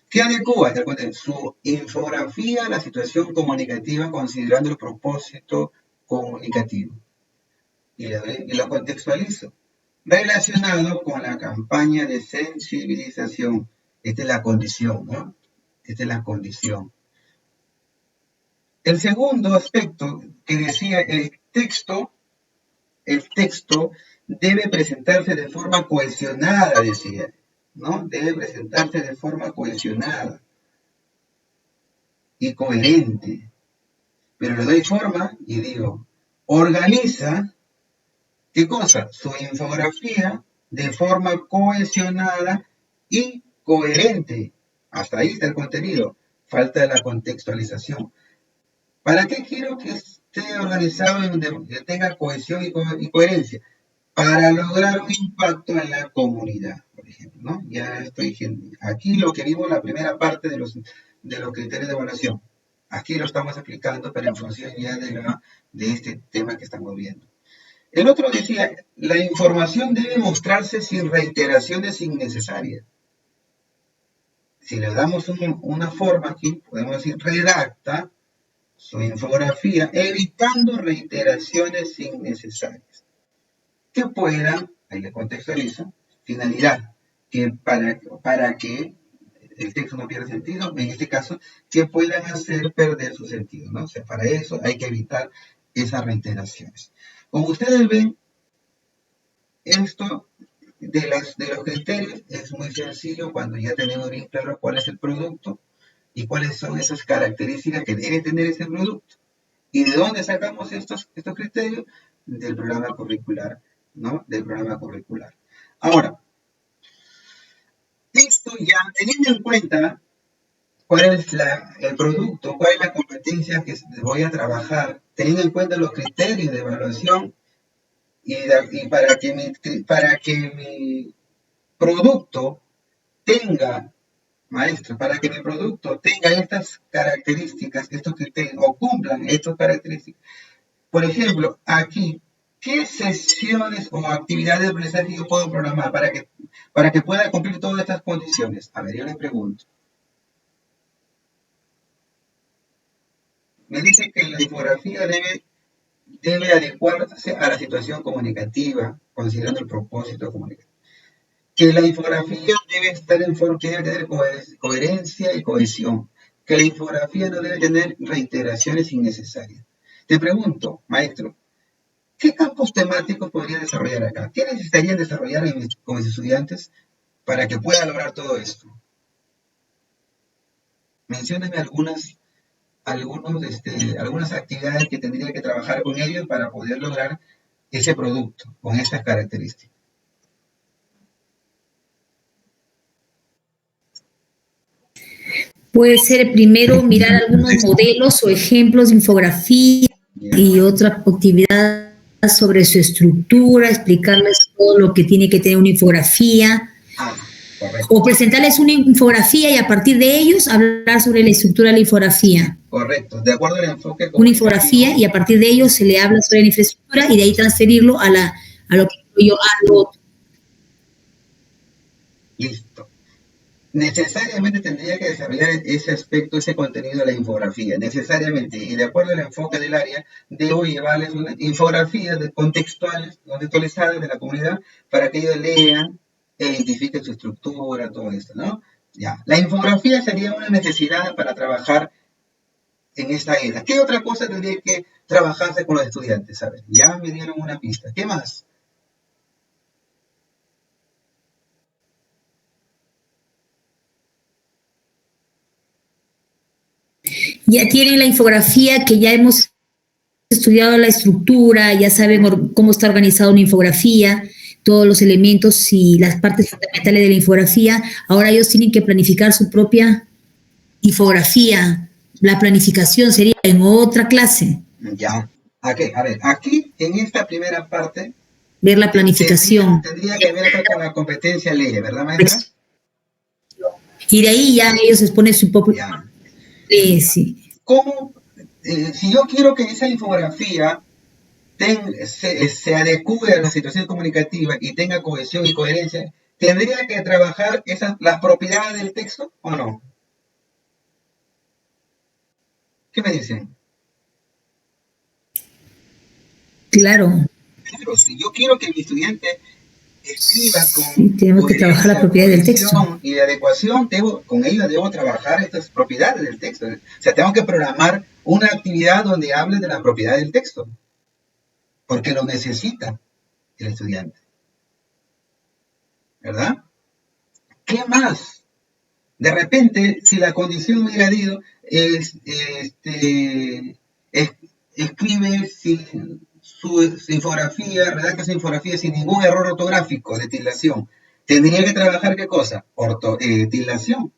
¿Qué adecúa? Su infografía a la situación comunicativa considerando el propósito comunicativo. Y lo contextualizo. Relacionado con la campaña de sensibilización. Esta es la condición, ¿no? Esta es la condición. El segundo aspecto que decía, el texto el texto debe presentarse de forma cohesionada, decía, ¿no? Debe presentarse de forma cohesionada y coherente. Pero le doy forma y digo, organiza, ¿qué cosa? Su infografía de forma cohesionada y coherente. Hasta ahí está el contenido. Falta la contextualización. ¿Para qué quiero que esté organizado y que tenga cohesión y coherencia? Para lograr un impacto en la comunidad, por ejemplo, ¿no? Ya estoy aquí lo que vimos la primera parte de los criterios de evaluación. Aquí lo estamos aplicando, pero en función ya de este tema que estamos viendo. El otro decía, la información debe mostrarse sin reiteraciones innecesarias. Si le damos una forma aquí, podemos decir, redacta su infografía, evitando reiteraciones innecesarias. Que puedan, ahí le contextualizo, finalidad, que para que el texto no pierda sentido, en este caso, que puedan hacer perder su sentido, ¿no? O sea, para eso hay que evitar esas reiteraciones. Como ustedes ven, esto de los criterios es muy sencillo cuando ya tenemos bien claro cuál es el producto y cuáles son esas características que debe tener ese producto. ¿Y de dónde sacamos estos criterios? Del programa curricular, ¿no? Del programa curricular. Ahora, esto ya teniendo en cuenta cuál es el producto, cuál es la competencia que voy a trabajar, teniendo en cuenta los criterios de evaluación y para que mi producto tenga, maestro, para que mi producto tenga estas características, estos criterios, o cumplan estas características. Por ejemplo, aquí, ¿qué sesiones o actividades de aprendizaje yo puedo programar para que pueda cumplir todas estas condiciones? A ver, yo les pregunto. Me dice que la infografía debe adecuarse a la situación comunicativa, considerando el propósito comunicativo. Que la infografía debe estar en forma, que debe tener coherencia y cohesión. Que la infografía no debe tener reiteraciones innecesarias. Te pregunto, maestro, ¿qué campos temáticos podría desarrollar acá? ¿Qué necesitarían desarrollar con mis estudiantes para que pueda lograr todo esto? Menciónenme algunas actividades que tendría que trabajar con ellos para poder lograr ese producto con estas características. Puede ser primero mirar algunos modelos o ejemplos de infografía y otra actividad sobre su estructura, explicarles todo lo que tiene que tener una infografía. Correcto. O presentarles una infografía y a partir de ellos hablar sobre la estructura de la infografía. Correcto, de acuerdo al enfoque. Una infografía y a partir de ellos se le habla sobre la infraestructura y de ahí transferirlo a lo que yo hago. Listo. Necesariamente tendría que desarrollar ese aspecto, ese contenido de la infografía, necesariamente, y de acuerdo al enfoque del área, debo llevarles una infografía contextualizadas de la comunidad para que ellos lean e identifiquen su estructura, todo esto, ¿no? Ya. La infografía sería una necesidad para trabajar en esta era. ¿Qué otra cosa tendría que trabajarse con los estudiantes? A ver, ya me dieron una pista. ¿Qué más? Ya tienen la infografía que ya hemos estudiado la estructura, ya saben cómo está organizada una infografía, todos los elementos y las partes fundamentales de la infografía. Ahora ellos tienen que planificar su propia infografía. La planificación sería en otra clase. Ya. Okay, a ver, aquí en esta primera parte ver la planificación. Tendría que ver acá con la competencia ley, ¿verdad, maestra? Y de ahí ya ellos exponen su propio... sí. ¿Cómo? Si yo quiero que esa infografía se adecue a la situación comunicativa y tenga cohesión y coherencia, ¿tendría que trabajar las propiedades del texto o no? ¿Qué me dicen? Claro. Pero si yo quiero que mi estudiante escriba con sí, tenemos que trabajar la propiedad del texto. Y de adecuación, con ellos debo trabajar estas propiedades del texto. O sea, tengo que programar una actividad donde hable de la propiedad del texto. porque lo necesita el estudiante, ¿verdad? ¿Qué más? De repente, si la condición hubiera dicho, escribe su infografía, redacta su infografía sin ningún error ortográfico de tildación, tendría que trabajar ¿qué cosa? Tildación,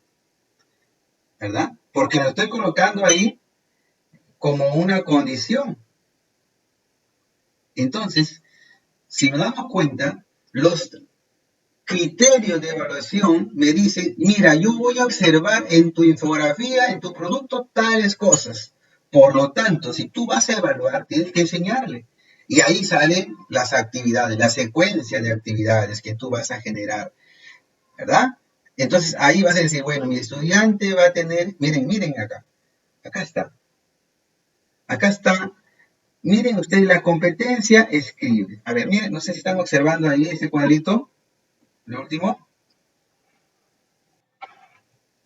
¿verdad? Porque lo estoy colocando ahí como una condición. Entonces, si nos damos cuenta, los criterios de evaluación me dicen, mira, yo voy a observar en tu infografía, en tu producto, tales cosas. Por lo tanto, si tú vas a evaluar, tienes que enseñarle. Y ahí salen las actividades, la secuencia de actividades que tú vas a generar, ¿verdad? Entonces, ahí vas a decir, bueno, mi estudiante va a tener, miren acá, acá está, miren ustedes la competencia, escribe. A ver, miren, no sé si están observando ahí ese cuadrito. ¿El último?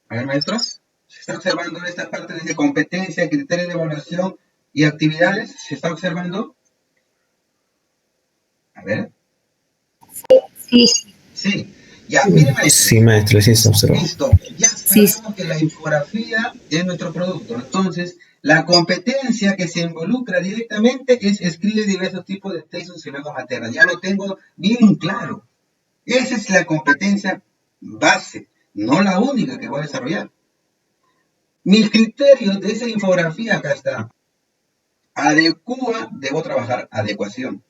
A ver, maestros, ¿se está observando esta parte de competencia, criterios de evaluación y actividades? ¿Se está observando? A ver. Sí. Sí. Ya, miren, maestros. Sí, maestro, sí está observando. Listo. Ya sabemos que la infografía es nuestro producto. Entonces, la competencia que se involucra directamente es escribir diversos tipos de textos y luego materna. Ya lo tengo bien claro. Esa es la competencia base, no la única que voy a desarrollar. Mis criterios de esa infografía, acá está. Adecua, debo trabajar adecuación.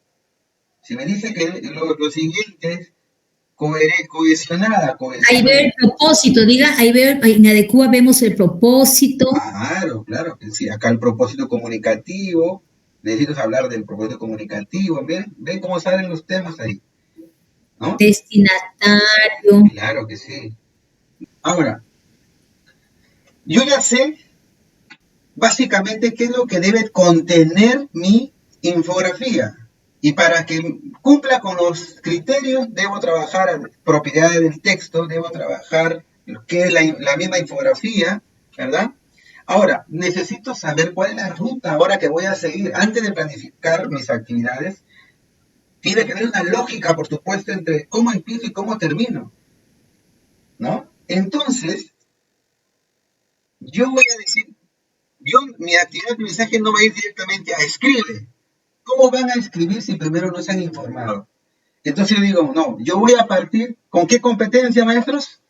Si me dice que lo siguiente es cohesionada. Ahí veo el propósito, diga, ahí veo, en Adecua vemos el propósito. Claro, sí, acá el propósito comunicativo. Necesito hablar del propósito comunicativo. Ven cómo salen los temas ahí, ¿no? Destinatario. Claro que sí. Ahora, yo ya sé básicamente qué es lo que debe contener mi infografía. Y para que cumpla con los criterios, debo trabajar propiedades del texto, debo trabajar lo que es la misma infografía, ¿verdad? Ahora, necesito saber cuál es la ruta ahora que voy a seguir. Antes de planificar mis actividades, tiene que haber una lógica, por supuesto, entre cómo empiezo y cómo termino, ¿no? Entonces, yo voy a decir, mi actividad de aprendizaje no va a ir directamente a escribe. ¿Cómo van a escribir si primero no se han informado? Entonces yo digo, no, yo voy a partir, ¿con qué competencia, maestros?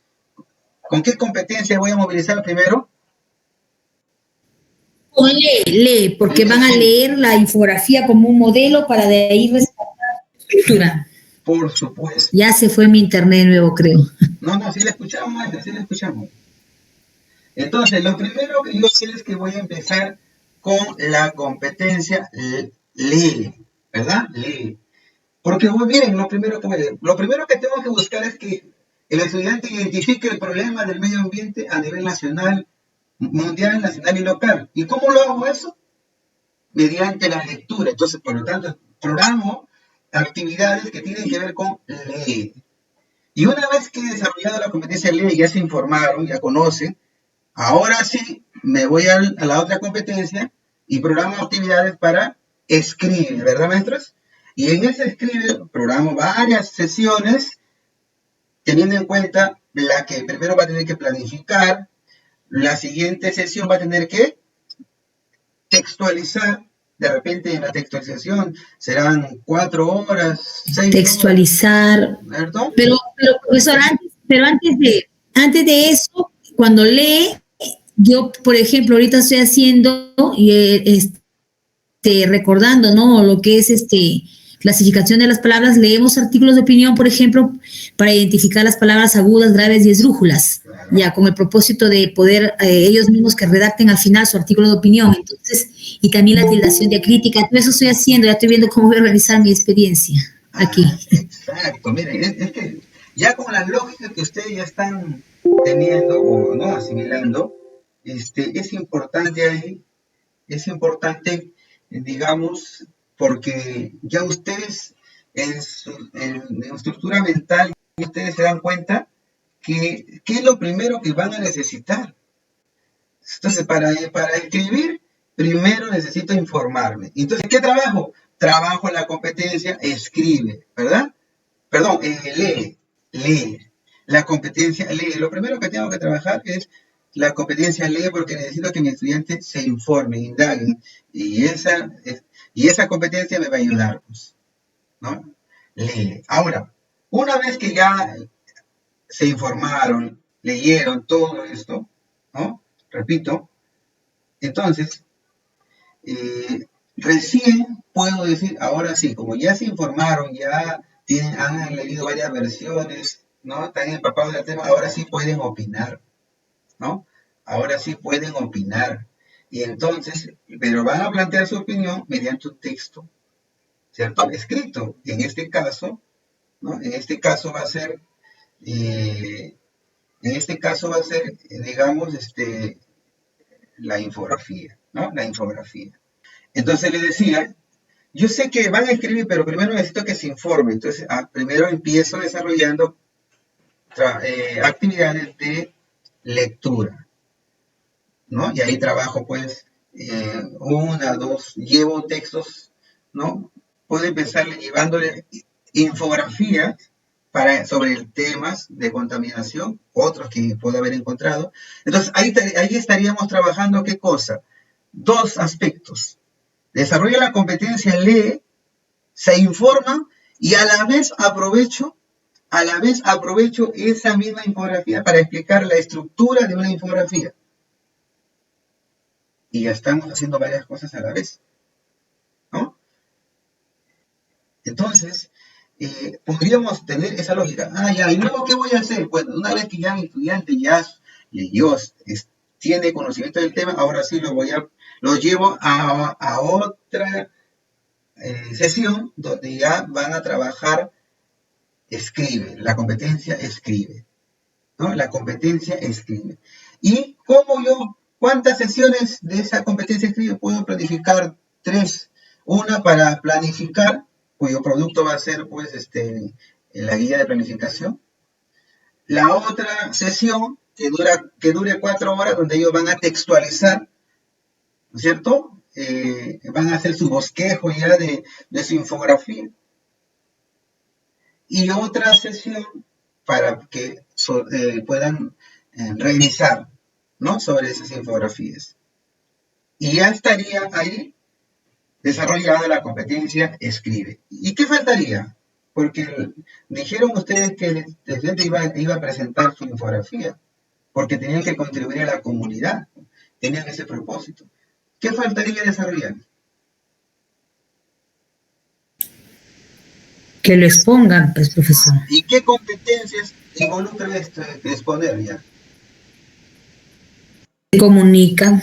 ¿Con qué competencia voy a movilizar primero? O lee, porque van a leer la infografía como un modelo para de ahí rescatar la estructura. Por supuesto. Ya se fue mi internet nuevo, creo. No, sí la escuchamos, maestra, sí la escuchamos. Entonces, lo primero que yo sé es que voy a empezar con la competencia lee, ¿verdad? Lee. Porque, miren, lo primero que tengo que buscar es que el estudiante identifique el problema del medio ambiente a nivel nacional, mundial, nacional y local. ¿Y cómo lo hago eso? Mediante la lectura. Entonces, por lo tanto, programo actividades que tienen que ver con leer. Y una vez que he desarrollado la competencia lee, ya se informaron, ya conocen, ahora sí me voy a la otra competencia y programo actividades para escribir, ¿verdad, maestros? Y en ese escribir programo varias sesiones, teniendo en cuenta la que primero va a tener que planificar, la siguiente sesión va a tener que textualizar. De repente en la textualización serán 4 horas, 6 textualizar. horas, ¿verdad? Pero profesor, antes de eso, cuando lee, yo, por ejemplo, ahorita estoy haciendo, recordando, ¿no? Lo que es clasificación de las palabras, leemos artículos de opinión, por ejemplo, para identificar las palabras agudas, graves y esdrújulas, ya con el propósito de poder ellos mismos que redacten al final su artículo de opinión. Entonces, y también la tildación diacrítica, todo eso estoy haciendo, ya estoy viendo cómo voy a realizar mi experiencia aquí. Exacto, miren, es que ya con la lógica que ustedes ya están teniendo o no asimilando, es importante ahí, digamos, porque ya ustedes en estructura mental, ustedes se dan cuenta que qué es lo primero que van a necesitar. Entonces, para escribir, primero necesito informarme. Entonces, ¿qué trabajo? trabajo la competencia, escribe, ¿verdad? Perdón, lee. La competencia lee. Lo primero que tengo que trabajar es la competencia lee porque necesito que mi estudiante se informe, indague. Y esa competencia me va a ayudar, pues, ¿no? Lee. Ahora, una vez que ya se informaron, leyeron todo esto, ¿no? Repito, entonces, recién puedo decir, ahora sí, como ya se informaron, ya han leído varias versiones, ¿no? Están empapados del tema, ahora sí pueden opinar, ¿no? Ahora sí pueden opinar. Y entonces, pero van a plantear su opinión mediante un texto, ¿cierto? Escrito. En este caso, ¿no? En este caso va a ser, digamos, la infografía, ¿no? La infografía. Entonces le decía, yo sé que van a escribir, pero primero necesito que se informe. Entonces, primero empiezo desarrollando actividades de lectura, ¿no? Y ahí trabajo, pues, una, dos, llevo textos, ¿no? Puedo empezar llevándole infografías sobre temas de contaminación, otros que puedo haber encontrado. Entonces, ahí estaríamos trabajando, ¿qué cosa? Dos aspectos. Desarrolla la competencia, lee, se informa y a la vez aprovecho esa misma infografía para explicar la estructura de una infografía. Y ya estamos haciendo varias cosas a la vez, ¿no? Entonces, podríamos tener esa lógica. Ya, ¿y luego qué voy a hacer? Bueno, una vez que ya mi estudiante ya leyó, tiene conocimiento del tema, ahora sí lo llevo a otra sesión donde ya van a trabajar escribe, la competencia escribe, ¿no? La competencia escribe. ¿Y cuántas sesiones de esa competencia escribe puedo planificar? 3. Una para planificar, cuyo producto va a ser, pues, la guía de planificación. La otra sesión, que dure 4 horas, donde ellos van a textualizar, ¿no es cierto? Van a hacer su bosquejo ya de su infografía. Y otra sesión para que puedan revisar, ¿no? Sobre esas infografías. Y ya estaría ahí desarrollada la competencia escribe. ¿Y qué faltaría? Porque dijeron ustedes que el estudiante iba a presentar su infografía, porque tenían que contribuir a la comunidad, tenían ese propósito. ¿Qué faltaría desarrollar? Que lo expongan, pues, profesor. ¿Y qué competencias involucra exponer ya? Se comunica.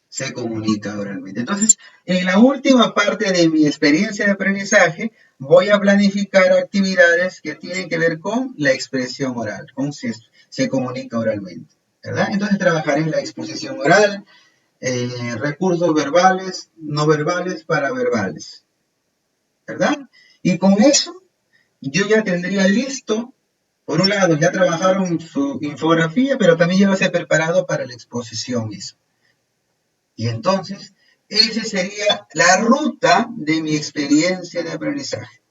Se comunica oralmente. Entonces, en la última parte de mi experiencia de aprendizaje, voy a planificar actividades que tienen que ver con la expresión oral, con se comunica oralmente, ¿verdad? Entonces, trabajaré en la exposición oral, recursos verbales, no verbales, paraverbales, ¿verdad? Y con eso, yo ya tendría listo, por un lado, ya trabajaron su infografía, pero también ya va a ser preparado para la exposición misma. Y entonces, esa sería la ruta de mi experiencia de aprendizaje.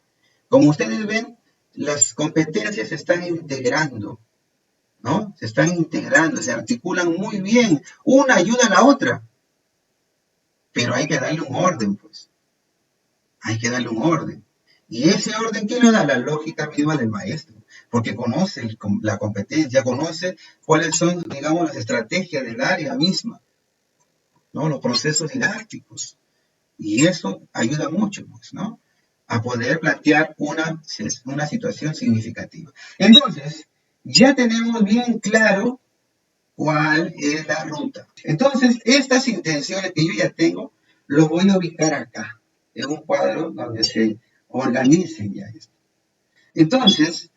Como ustedes ven, las competencias se están integrando, ¿no? Se están integrando, se articulan muy bien. Una ayuda a la otra. Pero hay que darle un orden, pues. Hay que darle un orden. Y ese orden, ¿quién lo da? La lógica misma del maestro. Porque conoce la competencia, conoce cuáles son, digamos, las estrategias del área misma, ¿no? Los procesos didácticos. Y eso ayuda mucho, pues, ¿no? A poder plantear una situación significativa. Entonces, ya tenemos bien claro cuál es la ruta. Entonces, estas intenciones que yo ya tengo, los voy a ubicar acá, en un cuadro donde se organicen ya esto. Entonces,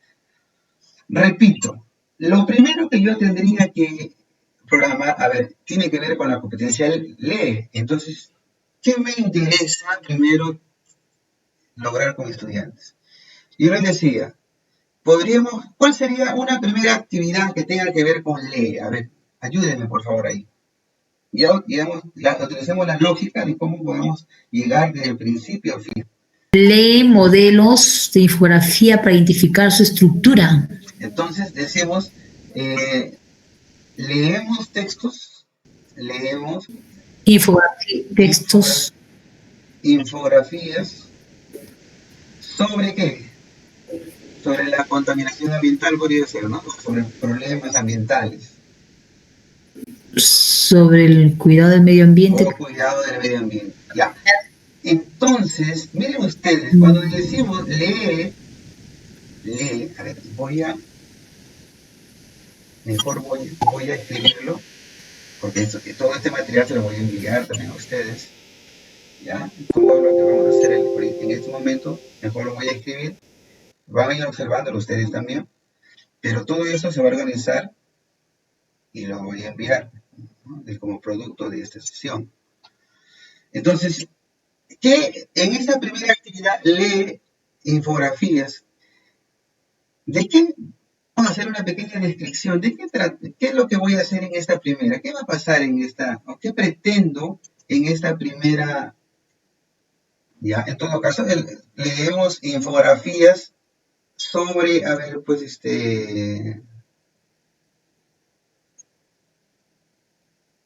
repito, lo primero que yo tendría que programar, tiene que ver con la competencia lee. Entonces, ¿qué me interesa primero lograr con estudiantes? Yo les decía, ¿cuál sería una primera actividad que tenga que ver con lee? A ver, ayúdenme por favor ahí. Ya, digamos, utilicemos la lógica de cómo podemos llegar desde el principio al fin. lee modelos de infografía para identificar su estructura. Entonces decimos, leemos textos, leemos Textos infografías, ¿sobre qué? Sobre la contaminación ambiental, podría ser, ¿no? Sobre problemas ambientales sobre el cuidado del medio ambiente. o cuidado del medio ambiente. Ya. Entonces, miren ustedes, cuando decimos lee, a ver, voy a escribirlo, porque todo este material se lo voy a enviar también a ustedes. ¿Ya? Todo lo que vamos a hacer en este momento, mejor lo voy a escribir. Van a ir observándolo ustedes también. Pero todo eso se va a organizar y lo voy a enviar, ¿no? Como producto de esta sesión. Entonces, ¿qué en esta primera actividad lee infografías? ¿De qué? Vamos a hacer una pequeña descripción. ¿De qué trata? ¿Qué es lo que voy a hacer en esta primera? ¿Qué va a pasar en esta? ¿O qué pretendo en esta primera? Ya, en todo caso, leemos infografías sobre, a ver, pues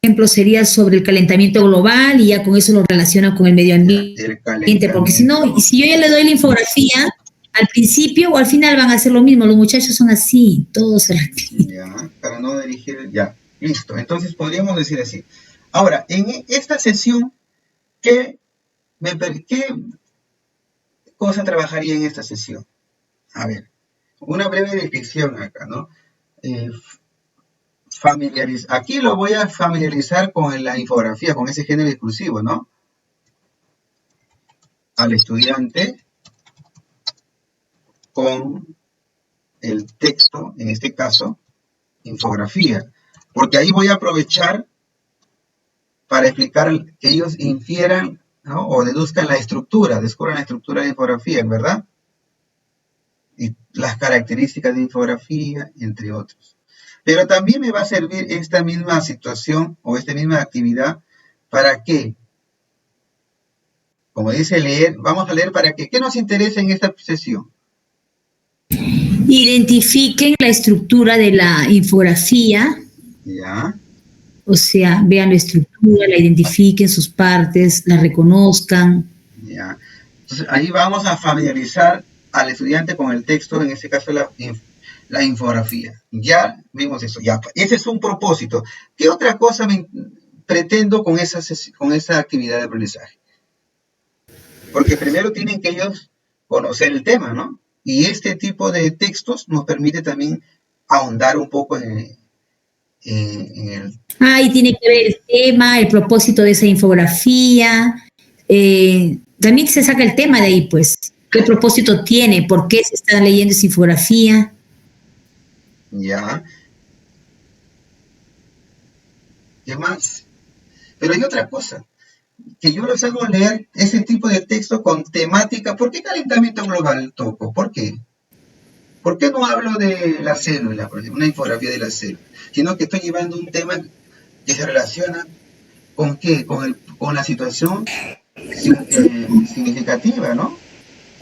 Ejemplo sería sobre el calentamiento global y ya con eso lo relaciona con el medio ambiente, porque si no, si yo ya le doy la infografía al principio o al final van a hacer lo mismo, los muchachos son así, todos se repiten. Ya, para no dirigir, ya, listo, entonces podríamos decir así. Ahora, en esta sesión, ¿qué cosa trabajaría en esta sesión? A ver, una breve descripción acá, ¿no? Aquí lo voy a familiarizar con la infografía, con ese género exclusivo, ¿no? Al estudiante con el texto, en este caso, infografía. Porque ahí voy a aprovechar para explicar que ellos infieran, ¿no? O deduzcan la estructura, descubran la estructura de infografía, ¿verdad? Y las características de infografía, entre otros. Pero también me va a servir esta misma situación o esta misma actividad para que, como dice leer, vamos a leer para que, ¿qué nos interesa en esta sesión? Identifiquen la estructura de la infografía. Ya. O sea, vean la estructura, la identifiquen, sus partes, la reconozcan. Ya. Entonces, ahí vamos a familiarizar al estudiante con el texto, en este caso la infografía. Ya vimos eso. Ya. Ese es un propósito. ¿Qué otra cosa pretendo con esa actividad de aprendizaje? Porque primero tienen que ellos conocer el tema, ¿no? Y este tipo de textos nos permite también ahondar un poco en el... Y tiene que ver el tema, el propósito de esa infografía. También se saca el tema de ahí, pues. ¿Qué propósito tiene? ¿Por qué se está leyendo esa infografía? Ya. ¿Qué más? Pero hay otra cosa, que yo les hago leer ese tipo de texto con temática. ¿Por qué calentamiento global toco? ¿Por qué? ¿Por qué no hablo de la célula, por ejemplo, una infografía de la célula? Sino que estoy llevando un tema que se relaciona con qué, con la situación significativa, ¿no?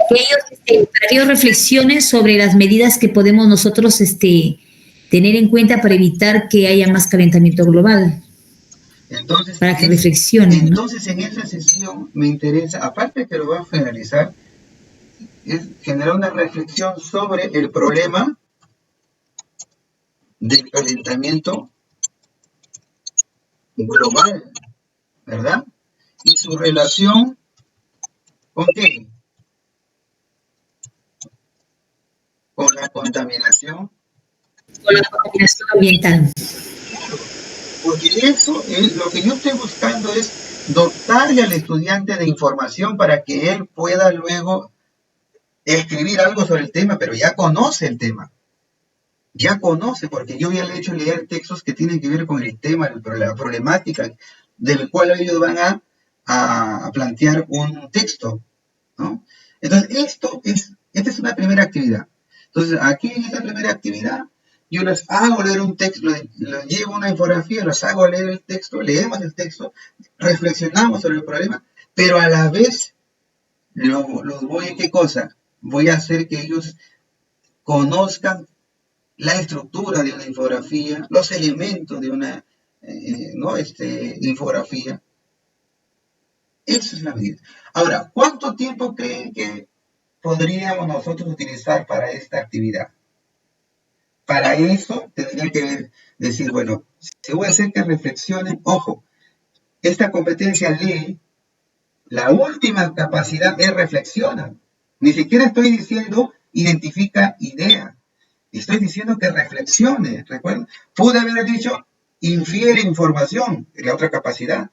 Para que ellos reflexionen sobre las medidas que podemos nosotros tener en cuenta para evitar que haya más calentamiento global. Entonces, para que reflexionen. Entonces, en esa sesión me interesa, aparte que lo voy a finalizar, es generar una reflexión sobre el problema del calentamiento global, ¿verdad? Y su relación con qué? Con la contaminación. Con la contaminación ambiental. Porque eso es lo que yo estoy buscando, es dotarle al estudiante de información para que él pueda luego escribir algo sobre el tema, pero ya conoce el tema. Ya conoce, porque yo ya le he hecho leer textos que tienen que ver con el tema, la problemática, del cual ellos van a plantear un texto, ¿no? Entonces, esta es una primera actividad. Entonces, aquí en esta primera actividad, yo les hago leer un texto, les llevo una infografía, les hago leer el texto, leemos el texto, reflexionamos sobre el problema, pero a la vez los voy, ¿qué cosa? Voy a hacer que ellos conozcan la estructura de una infografía, los elementos de una ¿no? Infografía. Esa es la medida. Ahora, ¿cuánto tiempo creen que podríamos nosotros utilizar para esta actividad? Para eso tendría que decir, bueno, si voy a hacer que reflexionen, ojo, esta competencia lee, la última capacidad es reflexionar. Ni siquiera estoy diciendo identifica idea. Estoy diciendo que reflexione. ¿Recuerdan? Pude haber dicho infiere información, es la otra capacidad.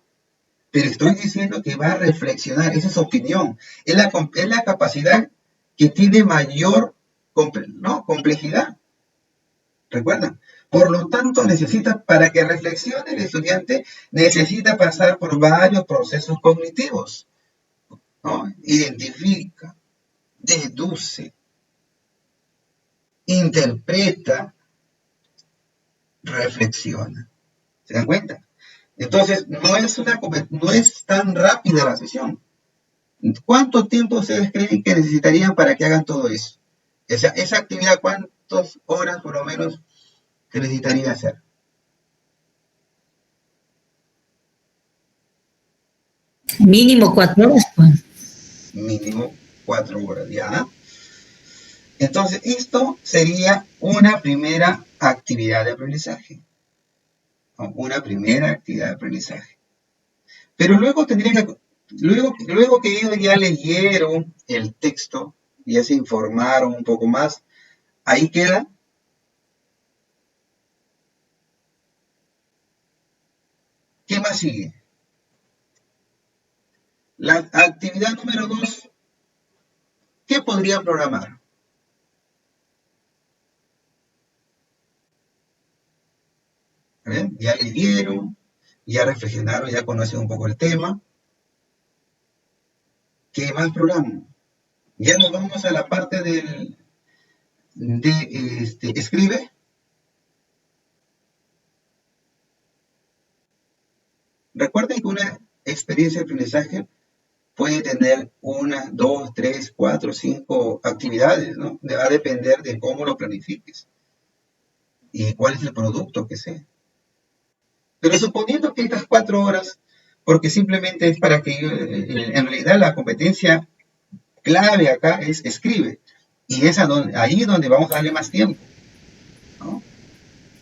Pero estoy diciendo que va a reflexionar. Esa es su opinión. Es la capacidad que tiene mayor complejidad. ¿Recuerdan? Por lo tanto, para que reflexione el estudiante, necesita pasar por varios procesos cognitivos, ¿no? Identifica, deduce, interpreta, reflexiona. ¿Se dan cuenta? Entonces, no es tan rápida la sesión. ¿Cuánto tiempo ustedes creen que necesitarían para que hagan todo eso? Esa actividad, ¿cuántas horas por lo menos que necesitaría hacer? Mínimo 4 horas, pues. Mínimo 4 horas, ¿ya? Entonces, esto sería una primera actividad de aprendizaje. Una primera actividad de aprendizaje. Pero luego luego que ellos ya leyeron el texto, ya se informaron un poco más, ahí queda. ¿Qué más sigue? La actividad número 2, ¿qué podría programar? Ya leyeron, ya reflexionaron, ya conocen un poco el tema. ¿Qué más programa? Ya nos vamos a la parte de escribe. Recuerden que una experiencia de aprendizaje puede tener 1, 2, 3, 4, 5 actividades, ¿no? Va a depender de cómo lo planifiques y cuál es el producto que sea. Pero suponiendo que estas 4 horas, porque simplemente es para que en realidad la competencia clave acá es escribe, y es ahí donde vamos a darle más tiempo, ¿no?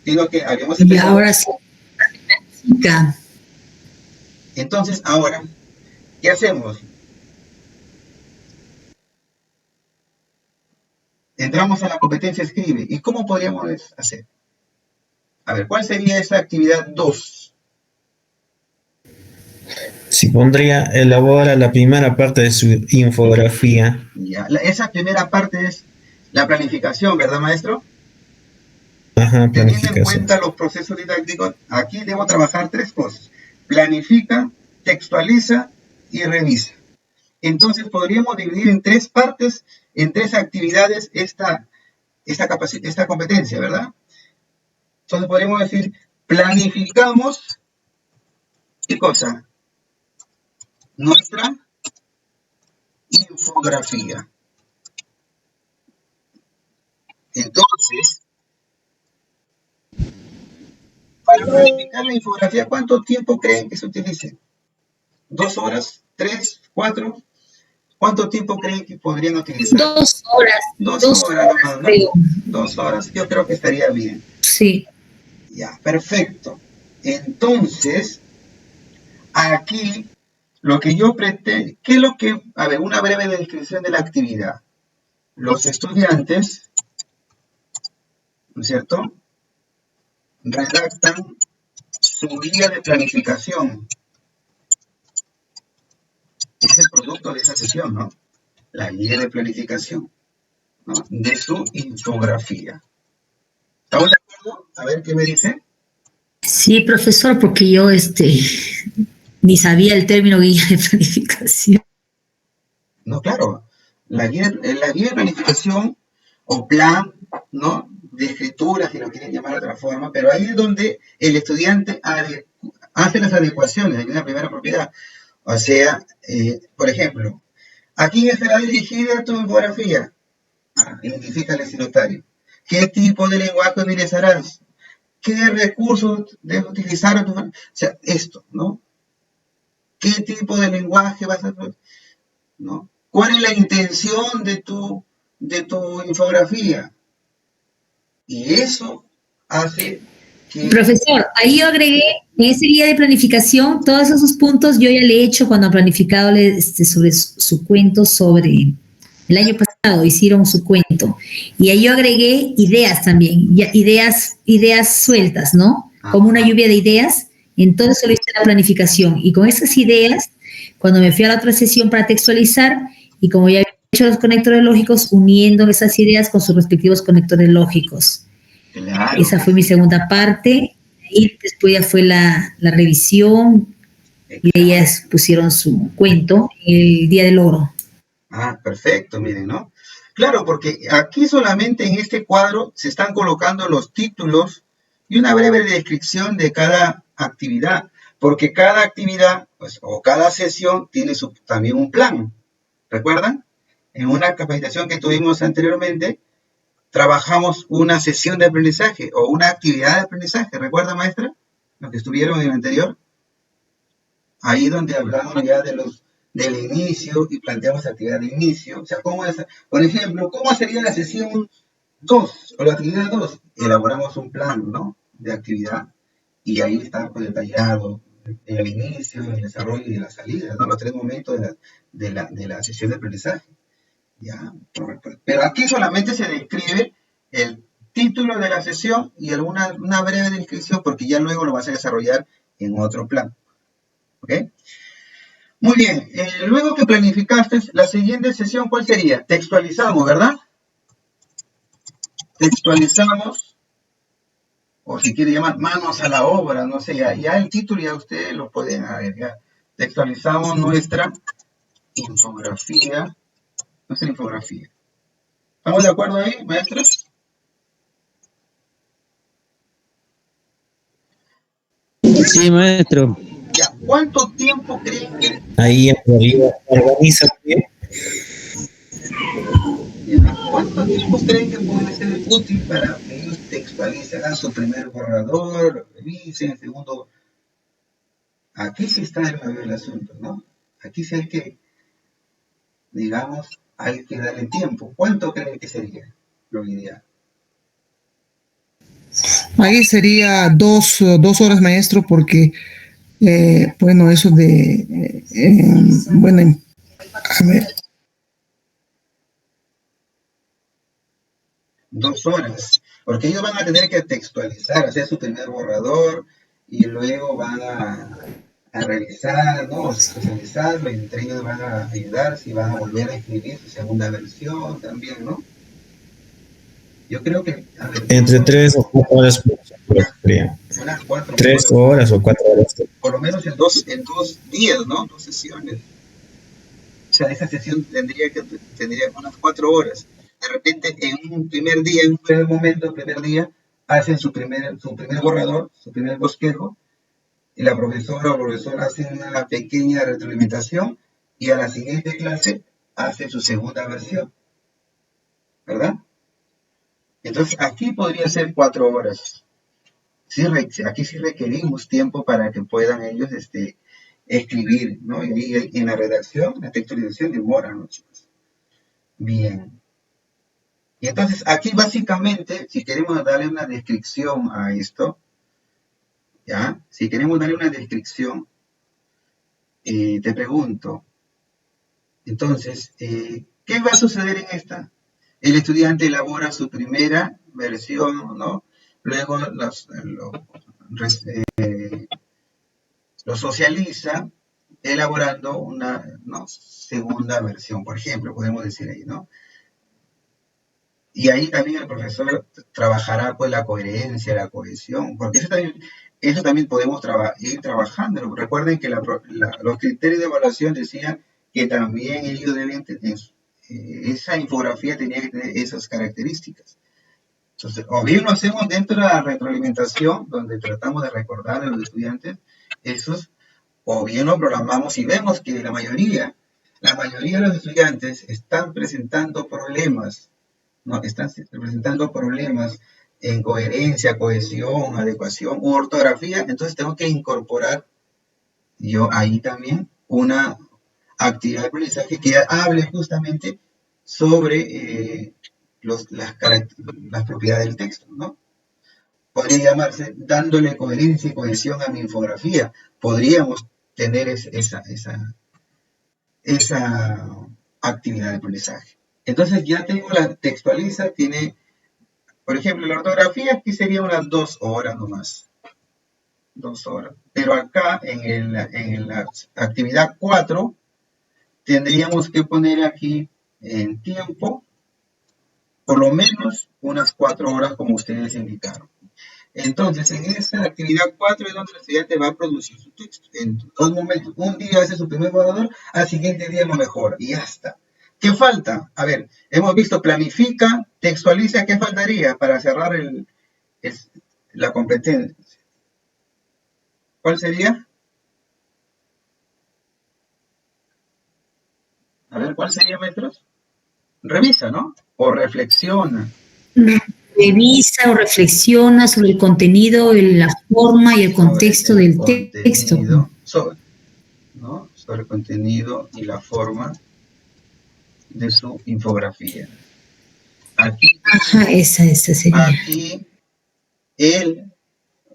Sino que habíamos empezado. Y ahora sí. Entonces, ahora, ¿qué hacemos? Entramos a la competencia escribe. ¿Y cómo podríamos hacer? A ver, ¿cuál sería esa actividad 2? Si pondría, elabora la primera parte de su infografía. Ya, esa primera parte es la planificación, ¿verdad, maestro? Ajá, Teniendo en planificación. cuenta los procesos didácticos, aquí debo trabajar 3 cosas. Planifica, textualiza y revisa. Entonces podríamos dividir en 3 partes, en 3 actividades esta competencia, ¿verdad? Entonces podríamos decir, planificamos, ¿qué cosa? Nuestra infografía. Entonces, para planificar la infografía, ¿cuánto tiempo creen que se utilice? ¿2 horas? ¿3? ¿4? ¿Cuánto tiempo creen que podrían utilizar? 2 horas. 2 horas nomás, ¿no? Creo. 2 horas, yo creo que estaría bien. Sí. Ya, perfecto. Entonces, aquí, lo que yo pretendo, ¿qué es lo que, a ver, una breve descripción de la actividad? Los estudiantes, ¿no es cierto?, redactan su guía de planificación. Es el producto de esa sesión, ¿no? La guía de planificación, ¿no?, de su infografía. ¿Estamos de acuerdo? A ver qué me dice. Sí, profesor, porque yo ni sabía el término guía de planificación. No, claro. La guía de planificación o plan, ¿no?, de escritura, si lo quieren llamar de otra forma, pero ahí es donde el estudiante hace las adecuaciones de una primera propiedad. O sea, por ejemplo, ¿A quién estará dirigida tu infografía? Identifica el destinatario. ¿Qué tipo de lenguaje utilizarás? ¿Qué recursos debes utilizar? O sea, esto, ¿no? ¿Qué tipo de lenguaje vas a hacer? ¿No? ¿Cuál es la intención de tu infografía? Y eso hace que... Profesor, ahí yo agregué en ese guía de planificación todos esos puntos. Yo ya le he hecho cuando ha planificado sobre su cuento sobre el año pasado, hicieron su cuento. Y ahí yo agregué ideas también, ya, ideas sueltas, ¿no? Como una lluvia de ideas. Entonces solo hice la planificación. Y con esas ideas, cuando me fui a la otra sesión para textualizar, y como ya había hecho los conectores lógicos, uniendo esas ideas con sus respectivos conectores lógicos. Claro, Esa fue mi segunda parte y después ya fue la revisión y ellas pusieron su cuento el Día del Oro. perfecto, miren, ¿no? Claro, porque aquí solamente en este cuadro se están colocando los títulos y una breve descripción de cada actividad, porque cada actividad pues, o cada sesión tiene también un plan. ¿Recuerdan? En una capacitación que tuvimos anteriormente, trabajamos una sesión de aprendizaje o una actividad de aprendizaje. ¿Recuerda, maestra? Los que estuvieron en el anterior. Ahí donde hablamos ya del inicio y planteamos actividad de inicio. O sea, ¿cómo es? Por ejemplo, ¿cómo sería la sesión 2 o la actividad 2? Elaboramos un plan, ¿no? De actividad y ahí está pues, detallado el inicio, el desarrollo y la salida, ¿no? Los tres momentos de la sesión de aprendizaje. ¿Ya? Pero aquí solamente se describe el título de la sesión y una breve descripción porque ya luego lo vas a desarrollar en otro plan. ¿Ok? Muy bien, luego que planificaste la siguiente sesión, ¿cuál sería? Textualizamos, ¿verdad? Textualizamos, o si quiere llamar manos a la obra, no sé, ya el título ya ustedes lo pueden agregar. Textualizamos nuestra infografía. ¿Estamos de acuerdo ahí, maestros? Sí, maestro. Ya, ¿cuánto tiempo creen que... Ahí arriba organiza bien. ¿Cuánto tiempo creen que puede ser útil para que ellos textualicen a su primer borrador, lo revisen, el segundo? Aquí sí está el asunto, ¿no? Aquí sí hay que, digamos, hay que darle tiempo. ¿Cuánto creen que sería lo ideal? Ahí sería 2 horas, maestro, porque, bueno, eso de, bueno, a ver. 2 horas, porque ellos van a tener que textualizar, hacer su primer borrador y luego van a revisar, ¿no? Socializarlo y entre ellos van a ayudar si van a volver a escribir su segunda versión también, ¿no? Yo creo que, a ver, Entre 3 o 4 horas, unas 4 3 horas, horas o 4 horas. por lo menos en dos días, ¿no? 2 sesiones. O sea, esa sesión tendría unas 4 horas. De repente, en un primer día, en un primer momento, primer día, hacen su primer borrador, su primer bosquejo, y la profesora o profesor hacen una pequeña retroalimentación, y a la siguiente clase hacen su segunda versión, ¿verdad? Entonces, aquí podría ser 4 horas. Sí, aquí sí requerimos tiempo para que puedan ellos escribir, ¿no? Y ahí en la redacción, la textualización demoran, ¿no, chicos? Bien. Y entonces aquí básicamente, si queremos darle una descripción a esto, ¿ya? Si queremos darle una descripción, te pregunto, entonces, ¿qué va a suceder en esta? El estudiante elabora su primera versión, ¿no? Luego lo socializa elaborando una, ¿no? segunda versión, por ejemplo, podemos decir ahí, ¿no? Y ahí también el profesor trabajará pues la coherencia, la cohesión, porque eso también podemos ir trabajando. Recuerden que los criterios de evaluación decían que también ellos deben tener, esa infografía tenía que tener esas características. Entonces, o bien lo hacemos dentro de la retroalimentación, donde tratamos de recordar a los estudiantes esos, o bien lo programamos y vemos que la mayoría la mayoría de los estudiantes están presentando problemas, ¿no? Están presentando problemas en coherencia, cohesión, adecuación u ortografía, entonces tengo que incorporar yo ahí también una actividad de aprendizaje que hable justamente sobre las propiedades del texto, ¿no? Podría llamarse dándole coherencia y cohesión a mi infografía. Podríamos tener esa actividad de aprendizaje. Entonces ya tengo la textualiza, tiene, por ejemplo, la ortografía aquí sería unas 2 horas nomás. 2 horas. Pero acá en la actividad 4 tendríamos que poner aquí en tiempo por lo menos unas 4 horas como ustedes indicaron. Entonces, en esta actividad 4 es donde el estudiante va a producir su texto. En 2 momentos, un día hace su primer borrador, al siguiente día lo mejora y ya está. ¿Qué falta? A ver, hemos visto planifica, textualiza, ¿qué faltaría para cerrar la competencia? ¿Cuál sería? A ver, ¿cuál sería, maestros? Revisa, ¿no? O reflexiona. Revisa o reflexiona sobre el contenido, la forma y el contexto del texto. Sobre el contenido y la forma de su infografía. Aquí, esa sería. Aquí,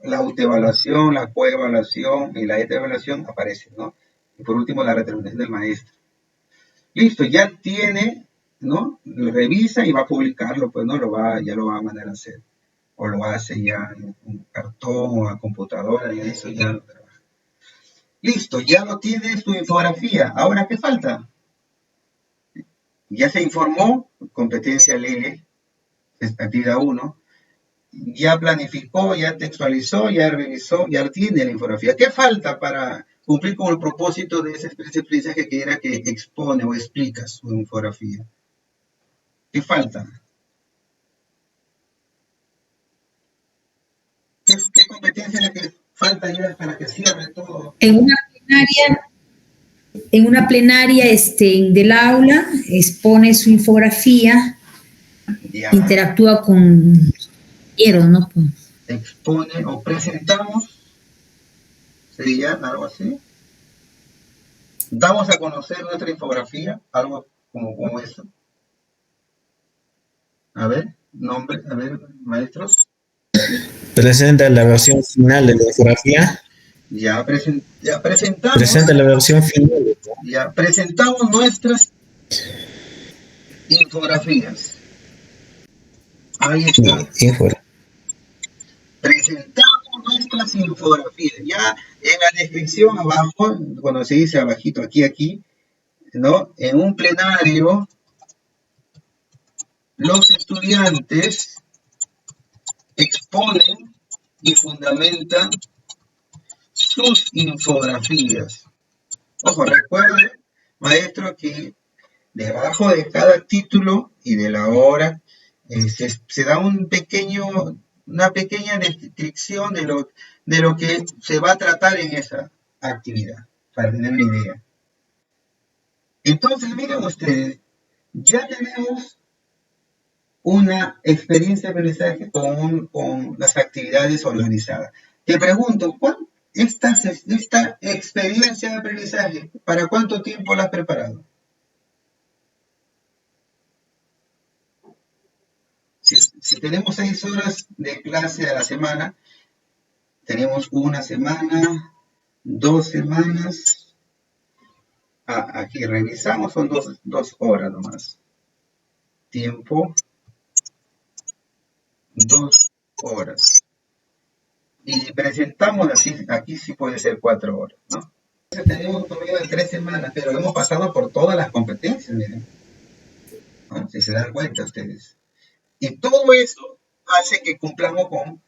la autoevaluación, la coevaluación y la heteroevaluación aparecen, ¿no? Y por último, la retroalimentación del maestro. Listo, ya tiene, ¿no? Lo revisa y va a publicarlo, pues, ¿no? Ya lo va a mandar a hacer. O lo hace ya en un cartón o a computadora y eso ya lo trabaja. Listo, ya lo tiene su infografía. Ahora, ¿qué falta? Ya se informó, competencia ley, actividad 1, ya planificó, ya textualizó, ya revisó, ya tiene la infografía. ¿Qué falta para cumplir con el propósito de esa experiencia de aprendizaje que era que expone o explica su infografía? ¿Qué falta? ¿Qué competencia es la que falta ya para que cierre todo? En una plenaria del aula expone su infografía, ya. Interactúa con compañeros, ¿no? Expone o presentamos, sería algo así. Damos a conocer nuestra infografía, algo como eso. A ver, maestros. Presenta la versión final de la infografía. Ya presentamos. Presenta la versión final. Ya presentamos nuestras infografías. Ahí está. Presentamos nuestras infografías. Ya en la descripción abajo, cuando se dice abajito, aquí, ¿no? En un plenario, los estudiantes exponen y fundamentan sus infografías. Ojo, recuerden, maestro, que debajo de cada título y de la hora se da una pequeña descripción de lo que se va a tratar en esa actividad, para tener una idea. Entonces, miren ustedes, ya tenemos una experiencia de aprendizaje con las actividades organizadas. Te pregunto, esta experiencia de aprendizaje, ¿para cuánto tiempo la has preparado? Si tenemos 6 horas de clase a la semana, tenemos una semana, 2 semanas. Aquí revisamos, son 2 horas nomás. Tiempo, 2 horas. Y presentamos aquí sí puede ser 4 horas, ¿no? Entonces tenemos un promedio de 3 semanas, pero hemos pasado por todas las competencias, miren. ¿No? Si se dan cuenta ustedes. Y todo eso hace que cumplamos con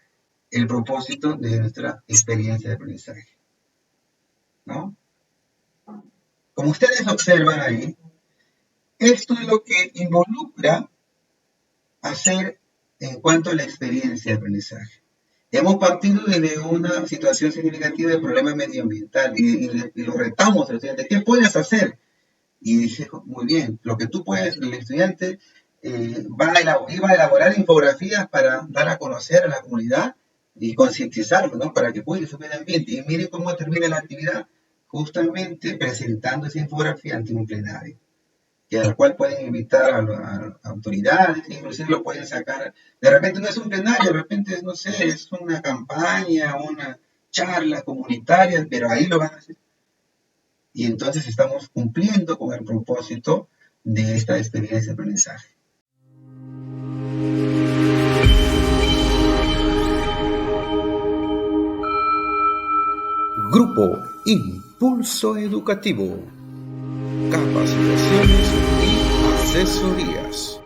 el propósito de nuestra experiencia de aprendizaje, ¿no? Como ustedes observan ahí, esto es lo que involucra hacer en cuanto a la experiencia de aprendizaje. Hemos partido desde una situación significativa de problema medioambiental y lo retamos al estudiante. ¿Qué puedes hacer? Y dije, muy bien, lo que tú puedes, el estudiante iba a elaborar infografías para dar a conocer a la comunidad y concientizarlo, ¿no? Para que cuide su medio ambiente. Y miren cómo termina la actividad, justamente presentando esa infografía ante un plenario, que al cual pueden invitar a autoridades, inclusive lo pueden sacar. De repente no es un plenario, de repente, no sé, es una campaña, una charla comunitaria, pero ahí lo van a hacer. Y entonces estamos cumpliendo con el propósito de esta experiencia de aprendizaje. Grupo Impulso Educativo. Capacitaciones y asesorías.